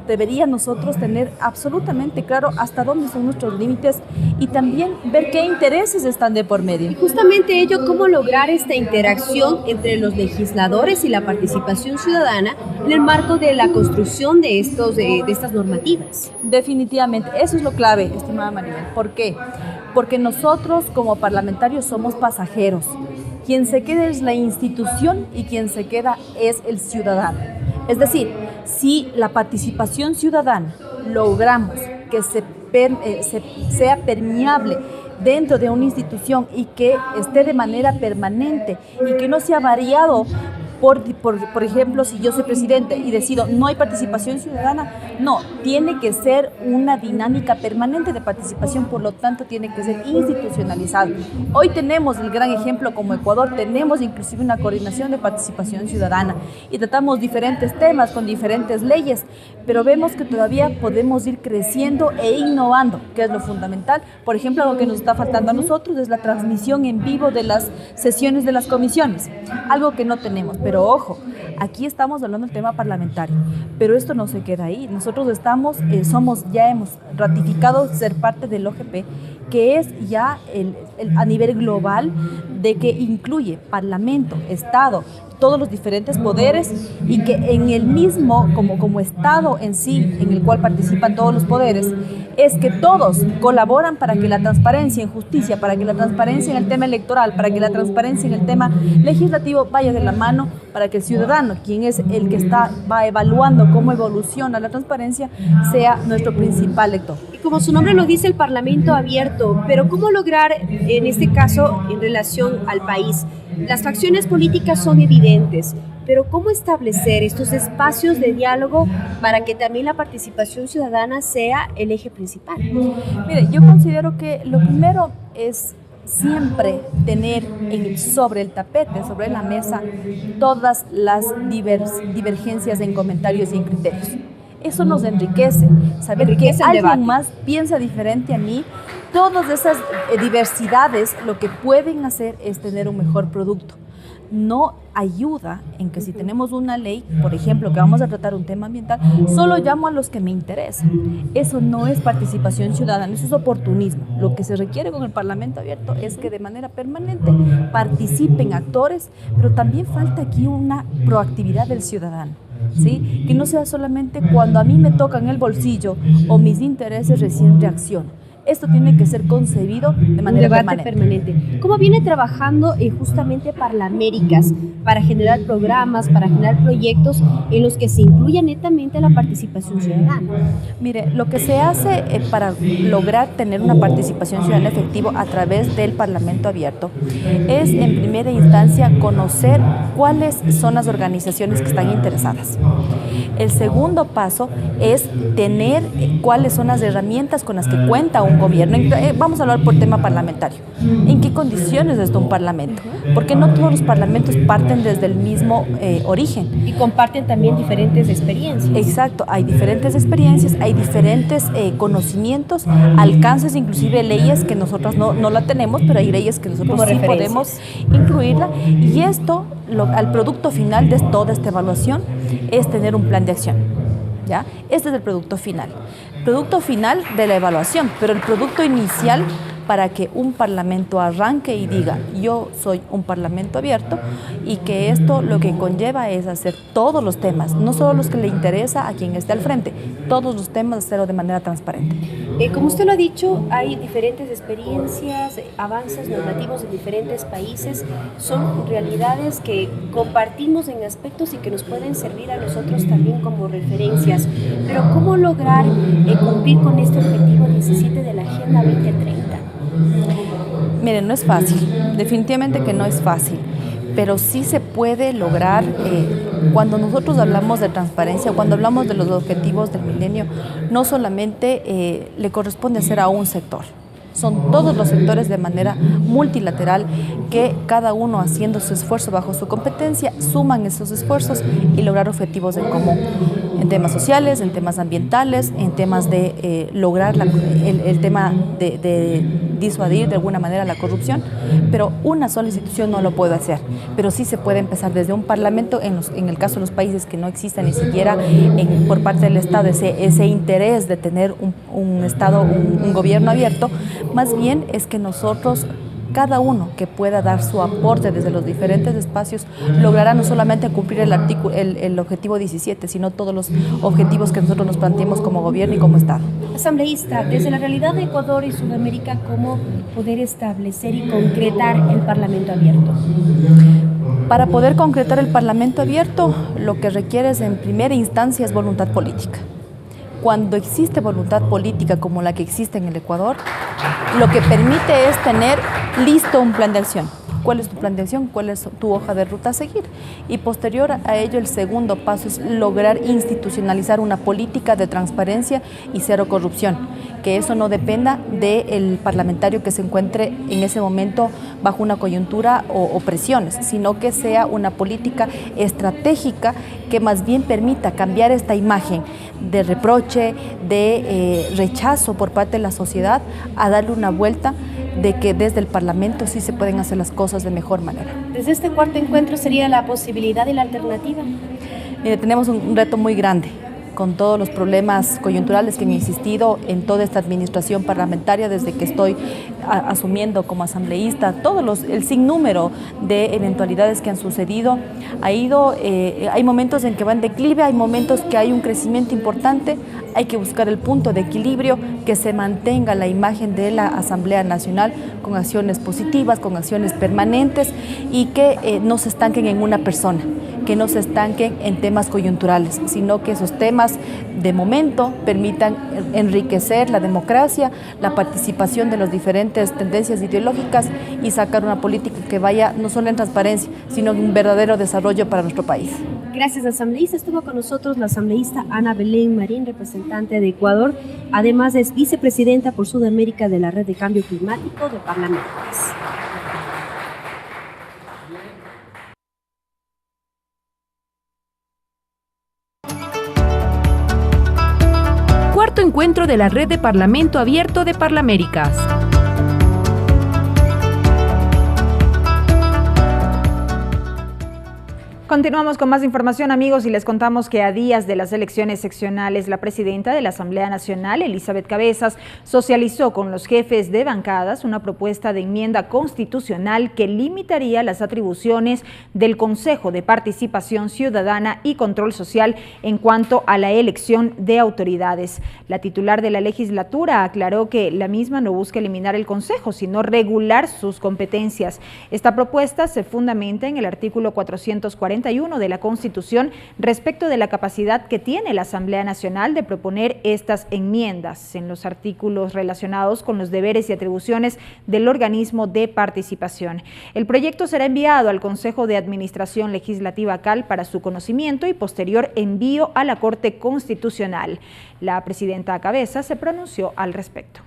debería nosotros tener absolutamente claro hasta dónde son nuestros límites y también ver qué intereses están de por medio. Y justamente ello, ¿cómo lograr esta interacción entre los legisladores y la participación ciudadana en el marco de la construcción de estas normativas? Definitivamente, eso es lo clave, estimada Maribel. ¿Por qué? Porque nosotros como parlamentarios somos pasajeros. Quien se queda es la institución y quien se queda es el ciudadano. Es decir, si la participación ciudadana logramos que sea permeable dentro de una institución y que esté de manera permanente y que no sea variado por ejemplo, si yo soy presidente y decido no hay participación ciudadana, no, tiene que ser una dinámica permanente de participación, por lo tanto tiene que ser institucionalizado. Hoy tenemos el gran ejemplo como Ecuador, tenemos inclusive una coordinación de participación ciudadana y tratamos diferentes temas con diferentes leyes, pero vemos que todavía podemos ir creciendo e innovando, que es lo fundamental. Por ejemplo, algo que nos está faltando a nosotros es la transmisión en vivo de las sesiones de las comisiones, algo que no tenemos. Pero ojo, aquí estamos hablando del tema parlamentario, pero esto no se queda ahí. Nosotros ya hemos ratificado ser parte del OGP, que es ya a nivel global de que incluye Parlamento, Estado, todos los diferentes poderes y que en el mismo, como Estado en sí, en el cual participan todos los poderes, es que todos colaboran para que la transparencia en justicia, para que la transparencia en el tema electoral, para que la transparencia en el tema legislativo vaya de la mano, para que el ciudadano, quien es el que va evaluando cómo evoluciona la transparencia, sea nuestro principal lector. Y como su nombre lo dice, el Parlamento abierto, pero ¿cómo lograr, en este caso, en relación al país? Las facciones políticas son evidentes. pero ¿cómo establecer estos espacios de diálogo para que también la participación ciudadana sea el eje principal? Mire, yo considero que lo primero es siempre tener sobre el tapete, sobre la mesa, todas las divergencias en comentarios y en criterios. Eso nos enriquece, saber que alguien más piensa diferente a mí. Todas esas diversidades lo que pueden hacer es tener un mejor producto. No ayuda en que si tenemos una ley, por ejemplo, que vamos a tratar un tema ambiental, solo llamo a los que me interesan. Eso no es participación ciudadana, eso es oportunismo. Lo que se requiere con el Parlamento abierto es que de manera permanente participen actores, pero también falta aquí una proactividad del ciudadano. ¿Sí? Que no sea solamente cuando a mí me tocan el bolsillo o mis intereses recién reacciono. Esto tiene que ser concebido de manera permanente. ¿Cómo viene trabajando justamente Parlaméricas para generar programas, para generar proyectos en los que se incluya netamente la participación ciudadana? Mire, lo que se hace para lograr tener una participación ciudadana efectiva a través del Parlamento abierto es, en primera instancia, conocer cuáles son las organizaciones que están interesadas. El segundo paso es tener cuáles son las herramientas con las que cuenta un gobierno. Vamos a hablar por tema parlamentario. ¿En qué condiciones está un parlamento? Porque no todos los parlamentos parten desde el mismo origen. Y comparten también diferentes experiencias. Exacto, hay diferentes experiencias, hay diferentes conocimientos, alcances, inclusive leyes que nosotros no la tenemos, pero hay leyes que nosotros sí podemos incluirla. Y esto, al producto final de toda esta evaluación, es tener un plan de acción. ¿Ya? Este es el producto final de la evaluación, pero el producto inicial para que un parlamento arranque y diga yo soy un parlamento abierto, y que esto lo que conlleva es hacer todos los temas, no solo los que le interesa a quien esté al frente, todos los temas hacerlo de manera transparente. Como usted lo ha dicho, hay diferentes experiencias, avances normativos en diferentes países, son realidades que compartimos en aspectos y que nos pueden servir a nosotros también como referencias, pero ¿cómo lograr cumplir con este objetivo 17 de la Agenda 2030? Miren, no es fácil, definitivamente que no es fácil, pero sí se puede lograr. Cuando nosotros hablamos de transparencia, cuando hablamos de los objetivos del milenio, no solamente le corresponde hacer a un sector. Son todos los sectores de manera multilateral que cada uno haciendo su esfuerzo bajo su competencia suman esos esfuerzos y lograr objetivos en común en temas sociales, en temas ambientales, en temas de lograr el tema de disuadir de alguna manera la corrupción, pero una sola institución no lo puede hacer, pero sí se puede empezar desde un parlamento, en el caso de los países que no exista ni siquiera por parte del Estado ese interés de tener un Estado, un gobierno abierto. Más bien es que nosotros, cada uno que pueda dar su aporte desde los diferentes espacios, logrará no solamente cumplir el objetivo 17, sino todos los objetivos que nosotros nos planteemos como gobierno y como Estado. Asambleísta, desde la realidad de Ecuador y Sudamérica, ¿cómo poder establecer y concretar el Parlamento abierto? Para poder concretar el Parlamento abierto, lo que requiere es, en primera instancia, es voluntad política. Cuando existe voluntad política como la que existe en el Ecuador, lo que permite es tener listo un plan de acción. ¿Cuál es tu plan de acción? ¿Cuál es tu hoja de ruta a seguir? Y posterior a ello, el segundo paso es lograr institucionalizar una política de transparencia y cero corrupción. Que eso no dependa del parlamentario que se encuentre en ese momento bajo una coyuntura o presiones, sino que sea una política estratégica que más bien permita cambiar esta imagen de reproche, de rechazo por parte de la sociedad, a darle una vuelta de que desde el Parlamento sí se pueden hacer las cosas de mejor manera. Desde este cuarto encuentro sería la posibilidad y la alternativa. Mire, tenemos un reto muy grande con todos los problemas coyunturales que han existido en toda esta administración parlamentaria desde que estoy asumiendo como asambleísta, el sinnúmero de eventualidades que han sucedido. Hay momentos en que va en declive, hay momentos que hay un crecimiento importante, hay que buscar el punto de equilibrio, que se mantenga la imagen de la Asamblea Nacional con acciones positivas, con acciones permanentes y que no se estanquen en una persona, que no se estanquen en temas coyunturales, sino que esos temas de momento permitan enriquecer la democracia, la participación de las diferentes tendencias ideológicas y sacar una política que vaya no solo en transparencia, sino en un verdadero desarrollo para nuestro país. Gracias, asambleísta. Estuvo con nosotros la asambleísta Ana Belén Marín, representante de Ecuador. Además es vicepresidenta por Sudamérica de la Red de Cambio Climático de Parlamentos. Cuarto encuentro de la Red de Parlamento Abierto de Parlaméricas. Continuamos con más información, amigos, y les contamos que a días de las elecciones seccionales, la presidenta de la Asamblea Nacional, Elizabeth Cabezas, socializó con los jefes de bancadas una propuesta de enmienda constitucional que limitaría las atribuciones del Consejo de Participación Ciudadana y Control Social en cuanto a la elección de autoridades. La titular de la legislatura aclaró que la misma no busca eliminar el Consejo, sino regular sus competencias. Esta propuesta se fundamenta en el artículo 441 de la Constitución respecto de la capacidad que tiene la Asamblea Nacional de proponer estas enmiendas en los artículos relacionados con los deberes y atribuciones del organismo de participación. El proyecto será enviado al Consejo de Administración Legislativa CAL para su conocimiento y posterior envío a la Corte Constitucional. La presidenta Cabezas se pronunció al respecto.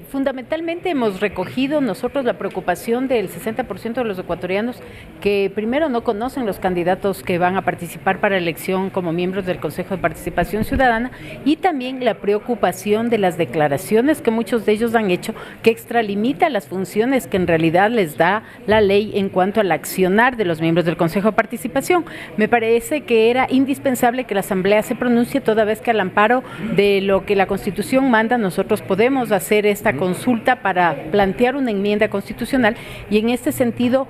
Fundamentalmente hemos recogido nosotros la preocupación del 60% de los ecuatorianos que primero no conocen los candidatos que van a participar para elección como miembros del Consejo de Participación Ciudadana, y también la preocupación de las declaraciones que muchos de ellos han hecho que extralimita las funciones que en realidad les da la ley en cuanto al accionar de los miembros del Consejo de Participación. Me parece que era indispensable que la Asamblea se pronuncie, toda vez que al amparo de lo que la Constitución manda nosotros podemos hacer esta consulta para plantear una enmienda constitucional y en este sentido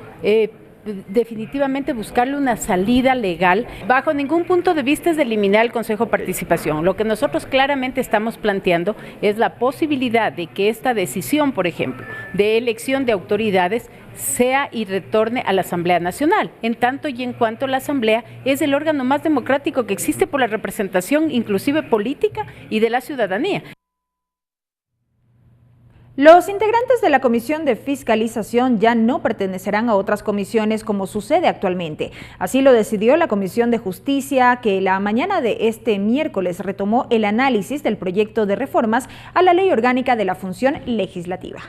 definitivamente buscarle una salida legal. Bajo ningún punto de vista es de eliminar el Consejo de Participación. Lo que nosotros claramente estamos planteando es la posibilidad de que esta decisión, por ejemplo, de elección de autoridades sea y retorne a la Asamblea Nacional, en tanto y en cuanto la Asamblea es el órgano más democrático que existe por la representación inclusive política y de la ciudadanía. Los integrantes de la Comisión de Fiscalización ya no pertenecerán a otras comisiones como sucede actualmente. Así lo decidió la Comisión de Justicia, que la mañana de este miércoles retomó el análisis del proyecto de reformas a la Ley Orgánica de la Función Legislativa.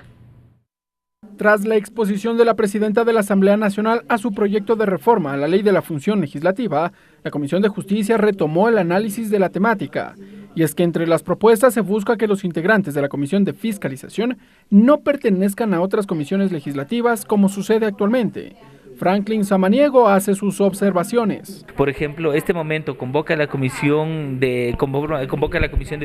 Tras la exposición de la presidenta de la Asamblea Nacional a su proyecto de reforma a la Ley de la Función Legislativa, la Comisión de Justicia retomó el análisis de la temática. Y es que entre las propuestas se busca que los integrantes de la Comisión de Fiscalización no pertenezcan a otras comisiones legislativas como sucede actualmente. Franklin Samaniego hace sus observaciones. Por ejemplo, este momento convoca a la Comisión de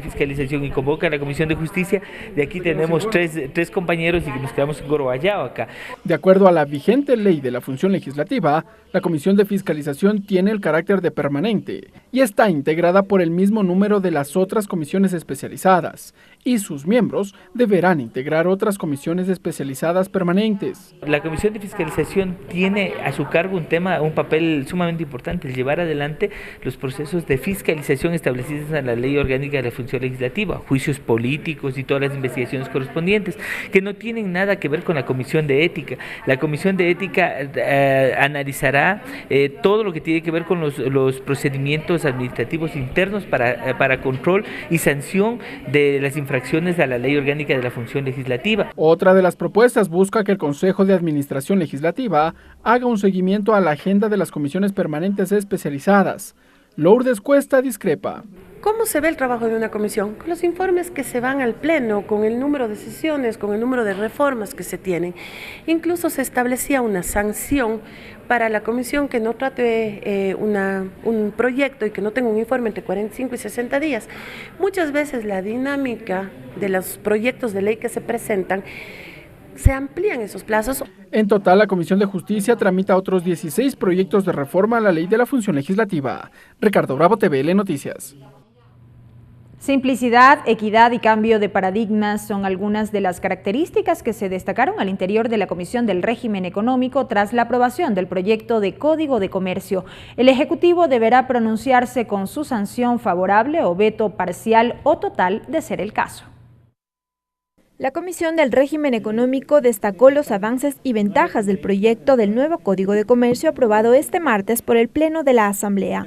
Fiscalización y convoca a la Comisión de Justicia. De aquí tenemos tres compañeros y nos quedamos en Goroballao acá. De acuerdo a la vigente ley de la función legislativa, la Comisión de Fiscalización tiene el carácter de permanente y está integrada por el mismo número de las otras comisiones especializadas, y sus miembros deberán integrar otras comisiones especializadas permanentes. La Comisión de Fiscalización tiene a su cargo un papel sumamente importante, el llevar adelante los procesos de fiscalización establecidos en la Ley Orgánica de la Función Legislativa, juicios políticos y todas las investigaciones correspondientes, que no tienen nada que ver con la Comisión de Ética. La Comisión de Ética analizará todo lo que tiene que ver con los procedimientos administrativos internos para control y sanción de las infracciones a la Ley Orgánica de la Función Legislativa. Otra de las propuestas busca que el Consejo de Administración Legislativa haga un seguimiento a la agenda de las comisiones permanentes especializadas. Lourdes Cuesta discrepa. ¿Cómo se ve el trabajo de una comisión? Con los informes que se van al pleno, con el número de sesiones, con el número de reformas que se tienen. Incluso se establecía una sanción para la comisión que no trate un proyecto y que no tenga un informe entre 45 y 60 días. Muchas veces la dinámica de los proyectos de ley que se presentan se amplían esos plazos. En total, la Comisión de Justicia tramita otros 16 proyectos de reforma a la Ley de la Función Legislativa. Ricardo Bravo, TVL Noticias. Simplicidad, equidad y cambio de paradigmas son algunas de las características que se destacaron al interior de la Comisión del Régimen Económico tras la aprobación del proyecto de Código de Comercio. El Ejecutivo deberá pronunciarse con su sanción favorable o veto parcial o total de ser el caso. La Comisión del Régimen Económico destacó los avances y ventajas del proyecto del nuevo Código de Comercio aprobado este martes por el Pleno de la Asamblea.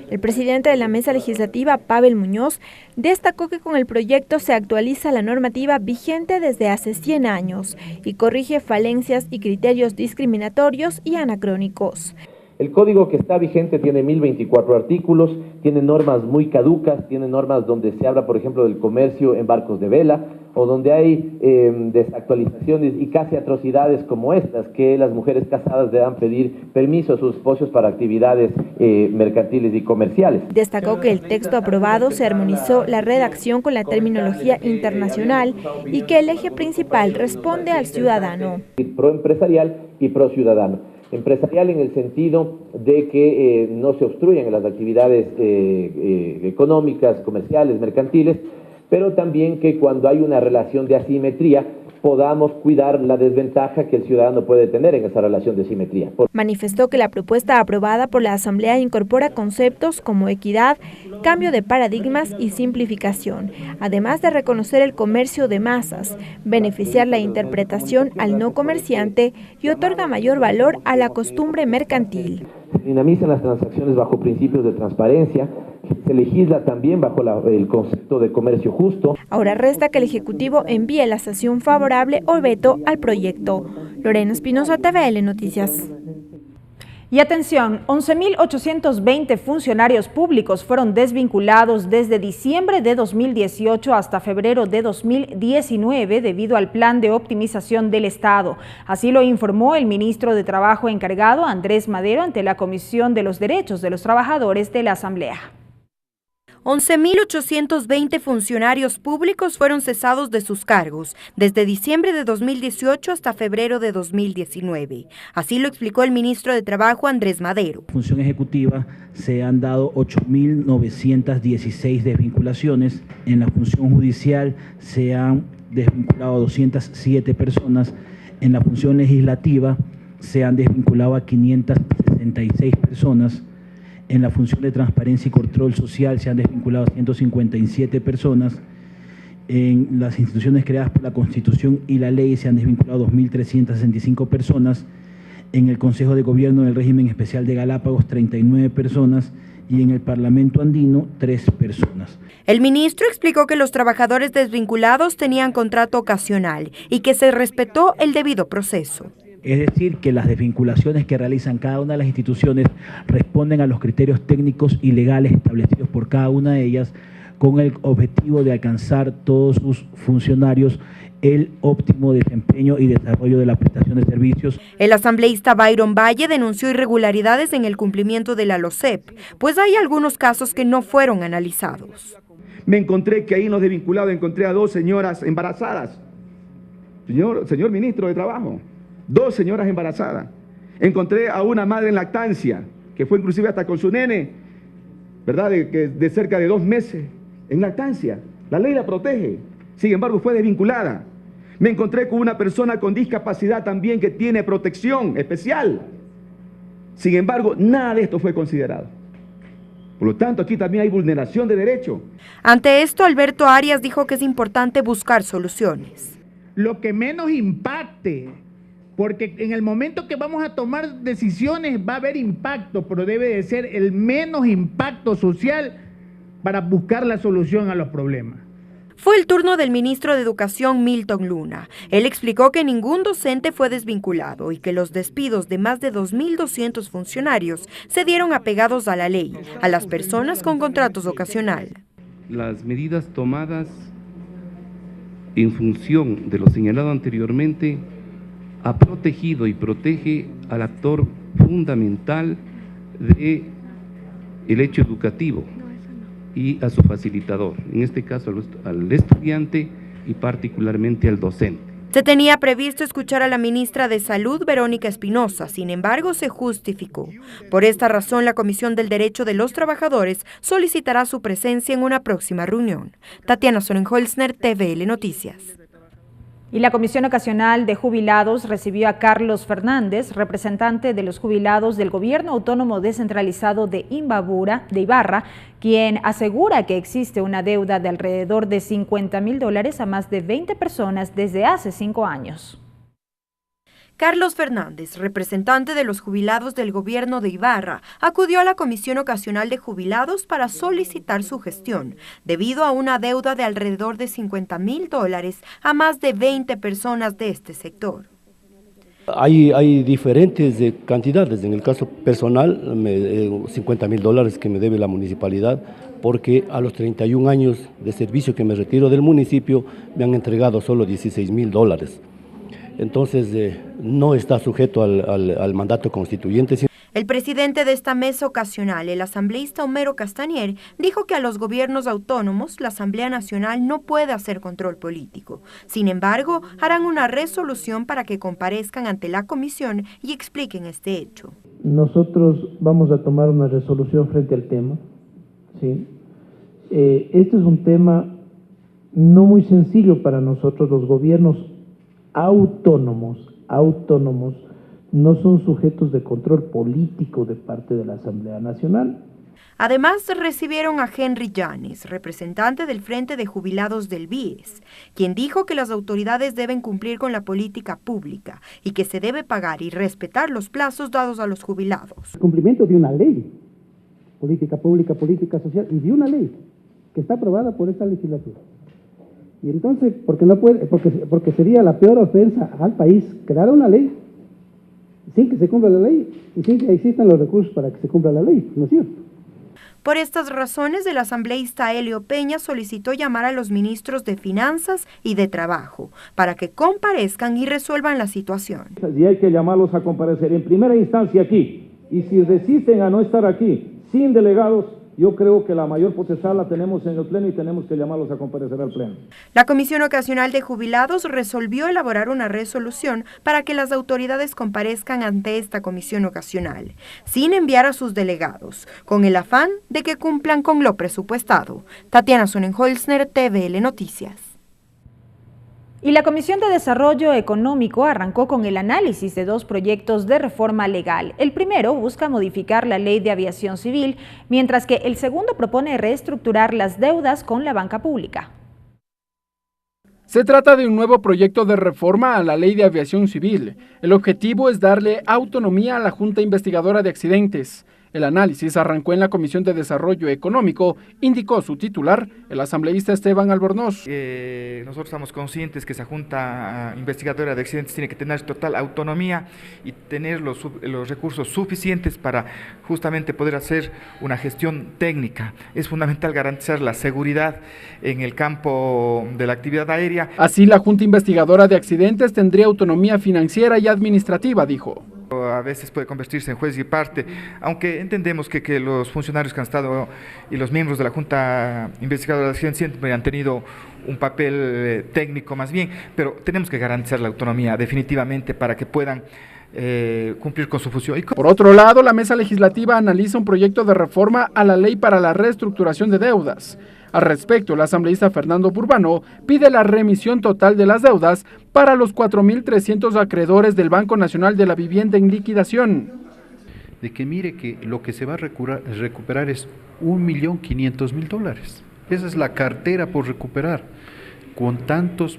El presidente de la Mesa Legislativa, Pavel Muñoz, destacó que con el proyecto se actualiza la normativa vigente desde hace 100 años y corrige falencias y criterios discriminatorios y anacrónicos. El código que está vigente tiene 1024 artículos, tiene normas muy caducas, tiene normas donde se habla, por ejemplo, del comercio en barcos de vela, o donde hay desactualizaciones y casi atrocidades como estas, que las mujeres casadas deban pedir permiso a sus esposos para actividades mercantiles y comerciales. Destacó que el texto aprobado se armonizó la redacción con la terminología internacional y que el eje principal responde al ciudadano. Proempresarial y pro-ciudadano. Empresarial en el sentido de que no se obstruyan las actividades económicas, comerciales, mercantiles, pero también que cuando hay una relación de asimetría podamos cuidar la desventaja que el ciudadano puede tener en esa relación de asimetría. Manifestó que la propuesta aprobada por la Asamblea incorpora conceptos como equidad, cambio de paradigmas y simplificación, además de reconocer el comercio de masas, beneficiar la interpretación al no comerciante y otorga mayor valor a la costumbre mercantil. Se dinamizan las transacciones bajo principios de transparencia, se legisla también bajo el concepto de comercio justo. Ahora resta que el Ejecutivo envíe la sanción favorable o veto al proyecto. Lorena Espinosa, TVL Noticias. Y atención, 11.820 funcionarios públicos fueron desvinculados desde diciembre de 2018 hasta febrero de 2019 debido al plan de optimización del Estado. Así lo informó el ministro de Trabajo encargado, Andrés Madero, ante la Comisión de los Derechos de los Trabajadores de la Asamblea. 11.820 funcionarios públicos fueron cesados de sus cargos desde diciembre de 2018 hasta febrero de 2019. Así lo explicó el ministro de Trabajo, Andrés Madero. En la función ejecutiva se han dado 8.916 desvinculaciones. En la función judicial se han desvinculado a 207 personas. En la función legislativa se han desvinculado a 566 personas. En la función de transparencia y control social se han desvinculado a 157 personas. En las instituciones creadas por la Constitución y la ley se han desvinculado 2.365 personas. En el Consejo de Gobierno del Régimen Especial de Galápagos, 39 personas. Y en el Parlamento Andino, 3 personas. El ministro explicó que los trabajadores desvinculados tenían contrato ocasional y que se respetó el debido proceso. Es decir, que las desvinculaciones que realizan cada una de las instituciones responden a los criterios técnicos y legales establecidos por cada una de ellas, con el objetivo de alcanzar todos sus funcionarios el óptimo desempeño y desarrollo de la prestación de servicios. El asambleísta Byron Valle denunció irregularidades en el cumplimiento de la LOCEP, pues hay algunos casos que no fueron analizados. Me encontré que ahí en los desvinculados encontré a 2 señoras embarazadas. Señor ministro de Trabajo. 2 señoras embarazadas. Encontré a una madre en lactancia, que fue inclusive hasta con su nene, ¿verdad? De cerca de 2 meses en lactancia. La ley la protege. Sin embargo, fue desvinculada. Me encontré con una persona con discapacidad también que tiene protección especial. Sin embargo, nada de esto fue considerado. Por lo tanto, aquí también hay vulneración de derecho. Ante esto, Alberto Arias dijo que es importante buscar soluciones. Lo que menos impacte, porque en el momento que vamos a tomar decisiones va a haber impacto, pero debe de ser el menos impacto social para buscar la solución a los problemas. Fue el turno del ministro de Educación, Milton Luna. Él explicó que ningún docente fue desvinculado y que los despidos de más de 2.200 funcionarios se dieron apegados a la ley, a las personas con contratos ocasionales. Las medidas tomadas en función de lo señalado anteriormente ha protegido y protege al actor fundamental del hecho educativo y a su facilitador, en este caso al estudiante y particularmente al docente. Se tenía previsto escuchar a la ministra de Salud, Verónica Espinosa, sin embargo, se justificó. Por esta razón, la Comisión del Derecho de los Trabajadores solicitará su presencia en una próxima reunión. Tatiana Sorenholzner, TVL Noticias. Y la Comisión Ocasional de Jubilados recibió a Carlos Fernández, representante de los jubilados del Gobierno Autónomo Descentralizado de Ibarra, quien asegura que existe una deuda de alrededor de $50.000 a más de 20 personas desde hace 5 años. Carlos Fernández, representante de los jubilados del gobierno de Ibarra, acudió a la Comisión Ocasional de Jubilados para solicitar su gestión, debido a una deuda de alrededor de $50.000 a más de 20 personas de este sector. Hay diferentes cantidades. En el caso personal, $50.000 que me debe la municipalidad, porque a los 31 años de servicio que me retiro del municipio, me han entregado solo $16.000. Entonces, no está sujeto al mandato constituyente. El presidente de esta mesa ocasional, el asambleísta Homero Castañer, dijo que a los gobiernos autónomos la Asamblea Nacional no puede hacer control político. Sin embargo, harán una resolución para que comparezcan ante la comisión y expliquen este hecho. Nosotros vamos a tomar una resolución frente al tema, ¿sí? Este es un tema no muy sencillo para nosotros. Los gobiernos autónomos no son sujetos de control político de parte de la Asamblea Nacional. Además, recibieron a Henry Llanes, representante del Frente de Jubilados del BIES, quien dijo que las autoridades deben cumplir con la política pública y que se debe pagar y respetar los plazos dados a los jubilados. El cumplimiento de una ley, política pública, política social, y de una ley que está aprobada por esta legislatura. Y entonces, porque sería la peor ofensa al país crear una ley sin que se cumpla la ley y sin que existan los recursos para que se cumpla la ley, ¿no es cierto? Por estas razones, el asambleísta Helio Peña solicitó llamar a los ministros de Finanzas y de Trabajo para que comparezcan y resuelvan la situación. Y hay que llamarlos a comparecer en primera instancia aquí, y si resisten a no estar aquí sin delegados, yo creo que la mayor potestad la tenemos en el Pleno y tenemos que llamarlos a comparecer al Pleno. La Comisión Ocasional de Jubilados resolvió elaborar una resolución para que las autoridades comparezcan ante esta Comisión Ocasional, sin enviar a sus delegados, con el afán de que cumplan con lo presupuestado. Tatiana Sorenholzner, TVL Noticias. Y la Comisión de Desarrollo Económico arrancó con el análisis de 2 proyectos de reforma legal. El primero busca modificar la Ley de Aviación Civil, mientras que el segundo propone reestructurar las deudas con la banca pública. Se trata de un nuevo proyecto de reforma a la Ley de Aviación Civil. El objetivo es darle autonomía a la Junta Investigadora de Accidentes. El análisis arrancó en la Comisión de Desarrollo Económico, indicó su titular, el asambleísta Esteban Albornoz. Nosotros estamos conscientes que esa Junta Investigadora de Accidentes tiene que tener total autonomía y tener los recursos suficientes para justamente poder hacer una gestión técnica. Es fundamental garantizar la seguridad en el campo de la actividad aérea. Así, la Junta Investigadora de Accidentes tendría autonomía financiera y administrativa, dijo. A veces puede convertirse en juez y parte, aunque entendemos que los funcionarios que han estado y los miembros de la Junta Investigadora de Accidentes siempre han tenido un papel técnico más bien, pero tenemos que garantizar la autonomía definitivamente para que puedan cumplir con su función. Por otro lado, la mesa legislativa analiza un proyecto de reforma a la ley para la reestructuración de deudas. Al respecto, el asambleísta Fernando Burbano pide la remisión total de las deudas para los 4.300 acreedores del Banco Nacional de la Vivienda en liquidación. De que mire que lo que se va a recuperar es $1.500.000. Esa es la cartera por recuperar, con tantos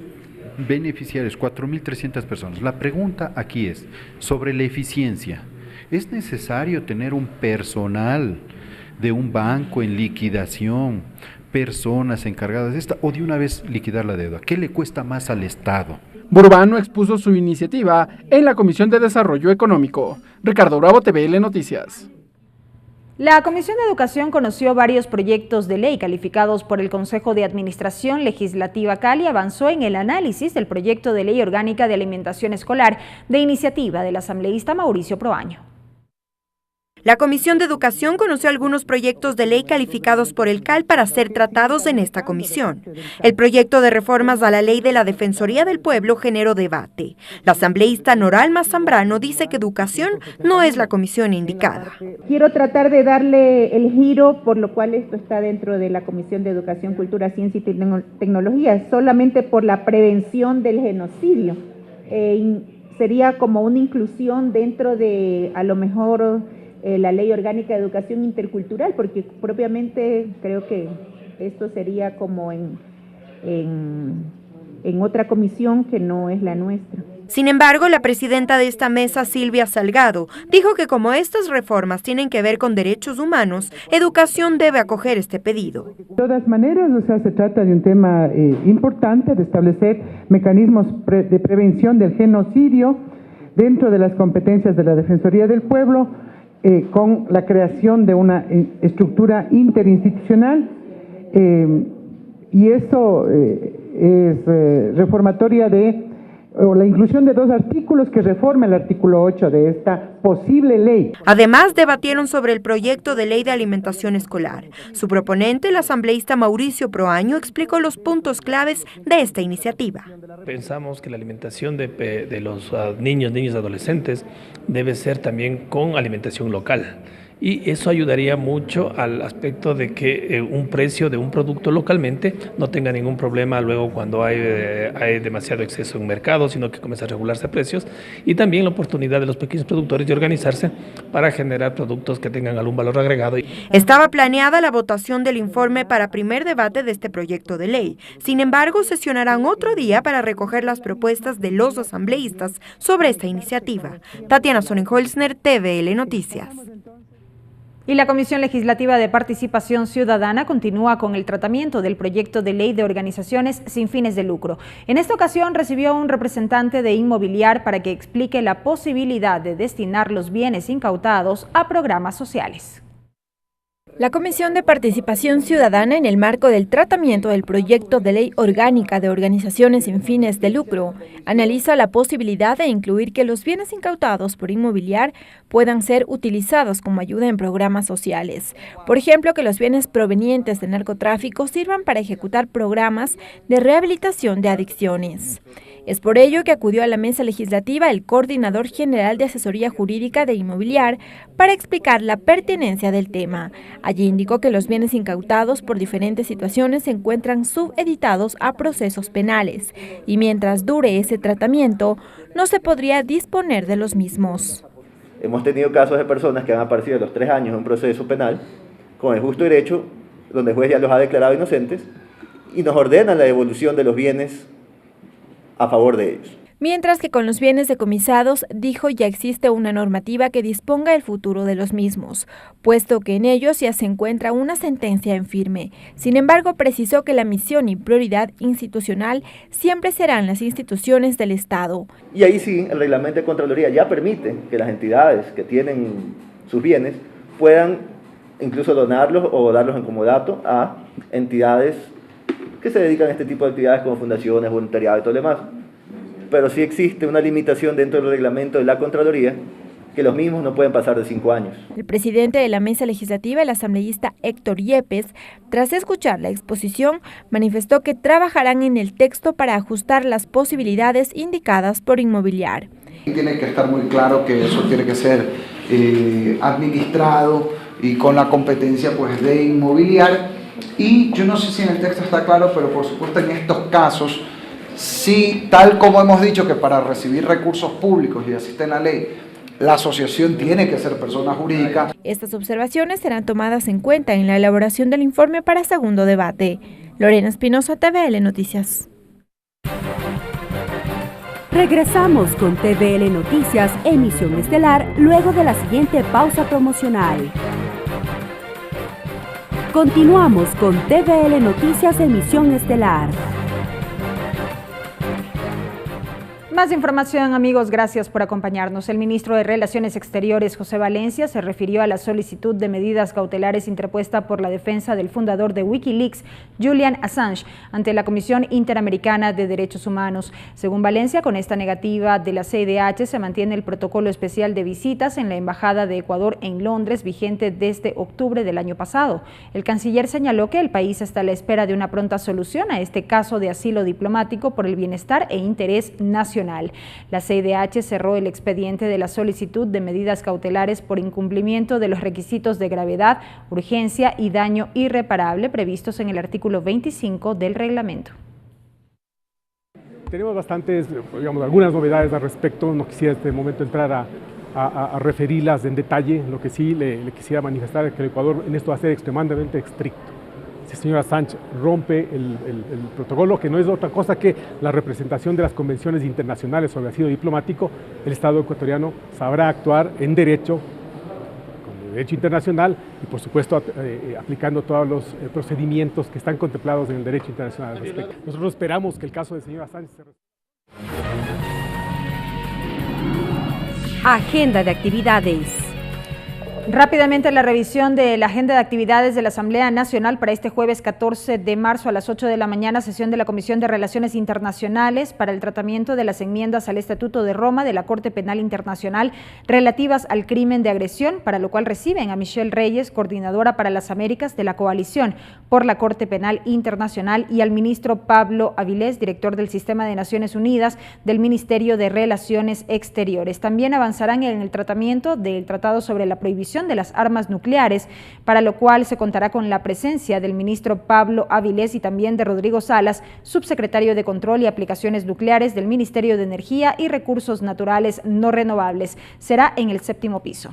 beneficiarios, 4.300 personas. La pregunta aquí es sobre la eficiencia. ¿Es necesario tener un personal de un banco en liquidación, personas encargadas de esta, o de una vez liquidar la deuda? ¿Qué le cuesta más al Estado? Burbano expuso su iniciativa en la Comisión de Desarrollo Económico. Ricardo Bravo, TVL Noticias. La Comisión de Educación conoció varios proyectos de ley calificados por el Consejo de Administración Legislativa Cali. Avanzó en el análisis del proyecto de ley orgánica de alimentación escolar de iniciativa del asambleísta Mauricio Proaño. La Comisión de Educación conoció algunos proyectos de ley calificados por el CAL para ser tratados en esta comisión. El proyecto de reformas a la ley de la Defensoría del Pueblo generó debate. La asambleísta Noralma Zambrano dice que educación no es la comisión indicada. Quiero tratar de darle el giro, por lo cual esto está dentro de la Comisión de Educación, Cultura, Ciencia y Tecnología, solamente por la prevención del genocidio. Sería como una inclusión dentro de, a lo mejor, la Ley Orgánica de Educación Intercultural, porque propiamente creo que esto sería como en otra comisión que no es la nuestra. Sin embargo, la presidenta de esta mesa, Silvia Salgado, dijo que como estas reformas tienen que ver con derechos humanos, Educación debe acoger este pedido. De todas maneras, se trata de un tema importante de establecer mecanismos de prevención del genocidio dentro de las competencias de la Defensoría del Pueblo, con la creación de una estructura interinstitucional, y eso es reformatoria o la inclusión de 2 artículos que reforma el artículo 8 de esta posible ley. Además, debatieron sobre el proyecto de ley de alimentación escolar. Su proponente, el asambleísta Mauricio Proaño, explicó los puntos claves de esta iniciativa. Pensamos que la alimentación de los niños y adolescentes debe ser también con alimentación local. Y eso ayudaría mucho al aspecto de que un precio de un producto localmente no tenga ningún problema luego cuando hay demasiado exceso en mercado, sino que comienza a regularse precios, y también la oportunidad de los pequeños productores de organizarse para generar productos que tengan algún valor agregado. Estaba planeada la votación del informe para primer debate de este proyecto de ley. Sin embargo, sesionarán otro día para recoger las propuestas de los asambleístas sobre esta iniciativa. Tatiana Sonnenholzner, TVL Noticias. Y la Comisión Legislativa de Participación Ciudadana continúa con el tratamiento del proyecto de ley de organizaciones sin fines de lucro. En esta ocasión recibió a un representante de Inmobiliar para que explique la posibilidad de destinar los bienes incautados a programas sociales. La Comisión de Participación Ciudadana, en el marco del tratamiento del proyecto de ley orgánica de organizaciones sin fines de lucro, analiza la posibilidad de incluir que los bienes incautados por Inmobiliar puedan ser utilizados como ayuda en programas sociales. Por ejemplo, que los bienes provenientes del narcotráfico sirvan para ejecutar programas de rehabilitación de adicciones. Es por ello que acudió a la mesa legislativa el coordinador general de asesoría jurídica de Inmobiliar para explicar la pertinencia del tema. Allí indicó que los bienes incautados por diferentes situaciones se encuentran subeditados a procesos penales y mientras dure ese tratamiento no se podría disponer de los mismos. Hemos tenido casos de personas que han aparecido a los 3 años en un proceso penal con el justo derecho, donde el juez ya los ha declarado inocentes y nos ordena la devolución de los bienes a favor de ellos. Mientras que con los bienes decomisados, dijo, ya existe una normativa que disponga el futuro de los mismos, puesto que en ellos ya se encuentra una sentencia en firme. Sin embargo, precisó que la misión y prioridad institucional siempre serán las instituciones del Estado. Y ahí sí, el reglamento de Contraloría ya permite que las entidades que tienen sus bienes puedan incluso donarlos o darlos en comodato a entidades que se dedican a este tipo de actividades como fundaciones, voluntariado y todo lo demás. Pero sí existe una limitación dentro del reglamento de la Contraloría, que los mismos no pueden pasar de 5 años. El presidente de la mesa legislativa, el asambleísta Héctor Yepes, tras escuchar la exposición, manifestó que trabajarán en el texto para ajustar las posibilidades indicadas por Inmobiliar. Tiene que estar muy claro que eso tiene que ser administrado y con la competencia pues, de Inmobiliar. Y yo no sé si en el texto está claro, pero por supuesto en estos casos, sí, tal como hemos dicho que para recibir recursos públicos, y así está en la ley, la asociación tiene que ser persona jurídica. Estas observaciones serán tomadas en cuenta en la elaboración del informe para segundo debate. Lorena Espinosa, TVL Noticias. Regresamos con TVL Noticias, emisión estelar, luego de la siguiente pausa promocional. Continuamos con TVL Noticias, emisión estelar. Más información, amigos, gracias por acompañarnos. El ministro de Relaciones Exteriores, José Valencia, se refirió a la solicitud de medidas cautelares interpuesta por la defensa del fundador de Wikileaks, Julian Assange, ante la Comisión Interamericana de Derechos Humanos. Según Valencia, con esta negativa de la CIDH se mantiene el protocolo especial de visitas en la Embajada de Ecuador en Londres, vigente desde octubre del año pasado. El canciller señaló que el país está a la espera de una pronta solución a este caso de asilo diplomático por el bienestar e interés nacional. La CIDH cerró el expediente de la solicitud de medidas cautelares por incumplimiento de los requisitos de gravedad, urgencia y daño irreparable previstos en el artículo 25 del reglamento. Tenemos bastantes, algunas novedades al respecto. No quisiera en este momento entrar a referirlas en detalle. Lo que sí le quisiera manifestar es que el Ecuador en esto va a ser extremadamente estricto. Si el señor Assange rompe el protocolo, que no es otra cosa que la representación de las convenciones internacionales sobre asilo diplomático, el Estado ecuatoriano sabrá actuar en derecho, con derecho internacional y por supuesto aplicando todos los procedimientos que están contemplados en el derecho internacional al respecto. Nosotros esperamos que el caso del señor Assange se resuelva. Agenda de actividades. Rápidamente la revisión de la agenda de actividades de la Asamblea Nacional para este jueves 14 de marzo a las 8 de la mañana, sesión de la Comisión de Relaciones Internacionales para el tratamiento de las enmiendas al Estatuto de Roma de la Corte Penal Internacional relativas al crimen de agresión, para lo cual reciben a Michelle Reyes, coordinadora para las Américas de la Coalición por la Corte Penal Internacional, y al ministro Pablo Avilés, director del Sistema de Naciones Unidas del Ministerio de Relaciones Exteriores. También avanzarán en el tratamiento del Tratado sobre la Prohibición de las Armas Nucleares, para lo cual se contará con la presencia del ministro Pablo Avilés y también de Rodrigo Salas, subsecretario de Control y Aplicaciones Nucleares del Ministerio de Energía y Recursos Naturales No Renovables. Será en el 7º piso.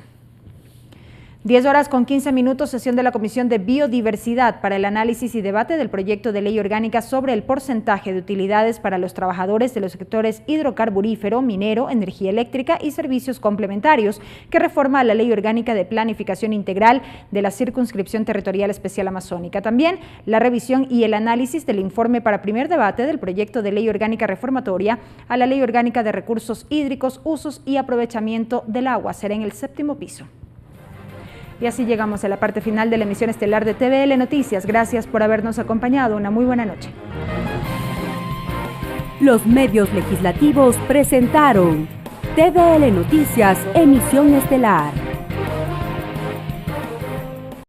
10:15, sesión de la Comisión de Biodiversidad para el análisis y debate del proyecto de ley orgánica sobre el porcentaje de utilidades para los trabajadores de los sectores hidrocarburífero, minero, energía eléctrica y servicios complementarios, que reforma la Ley Orgánica de Planificación Integral de la Circunscripción Territorial Especial Amazónica. También la revisión y el análisis del informe para primer debate del proyecto de ley orgánica reformatoria a la Ley Orgánica de Recursos Hídricos, Usos y Aprovechamiento del Agua. Será en el 7º piso. Y así llegamos a la parte final de la emisión estelar de TVL Noticias. Gracias por habernos acompañado. Una muy buena noche. Los medios legislativos presentaron TVL Noticias, emisión estelar.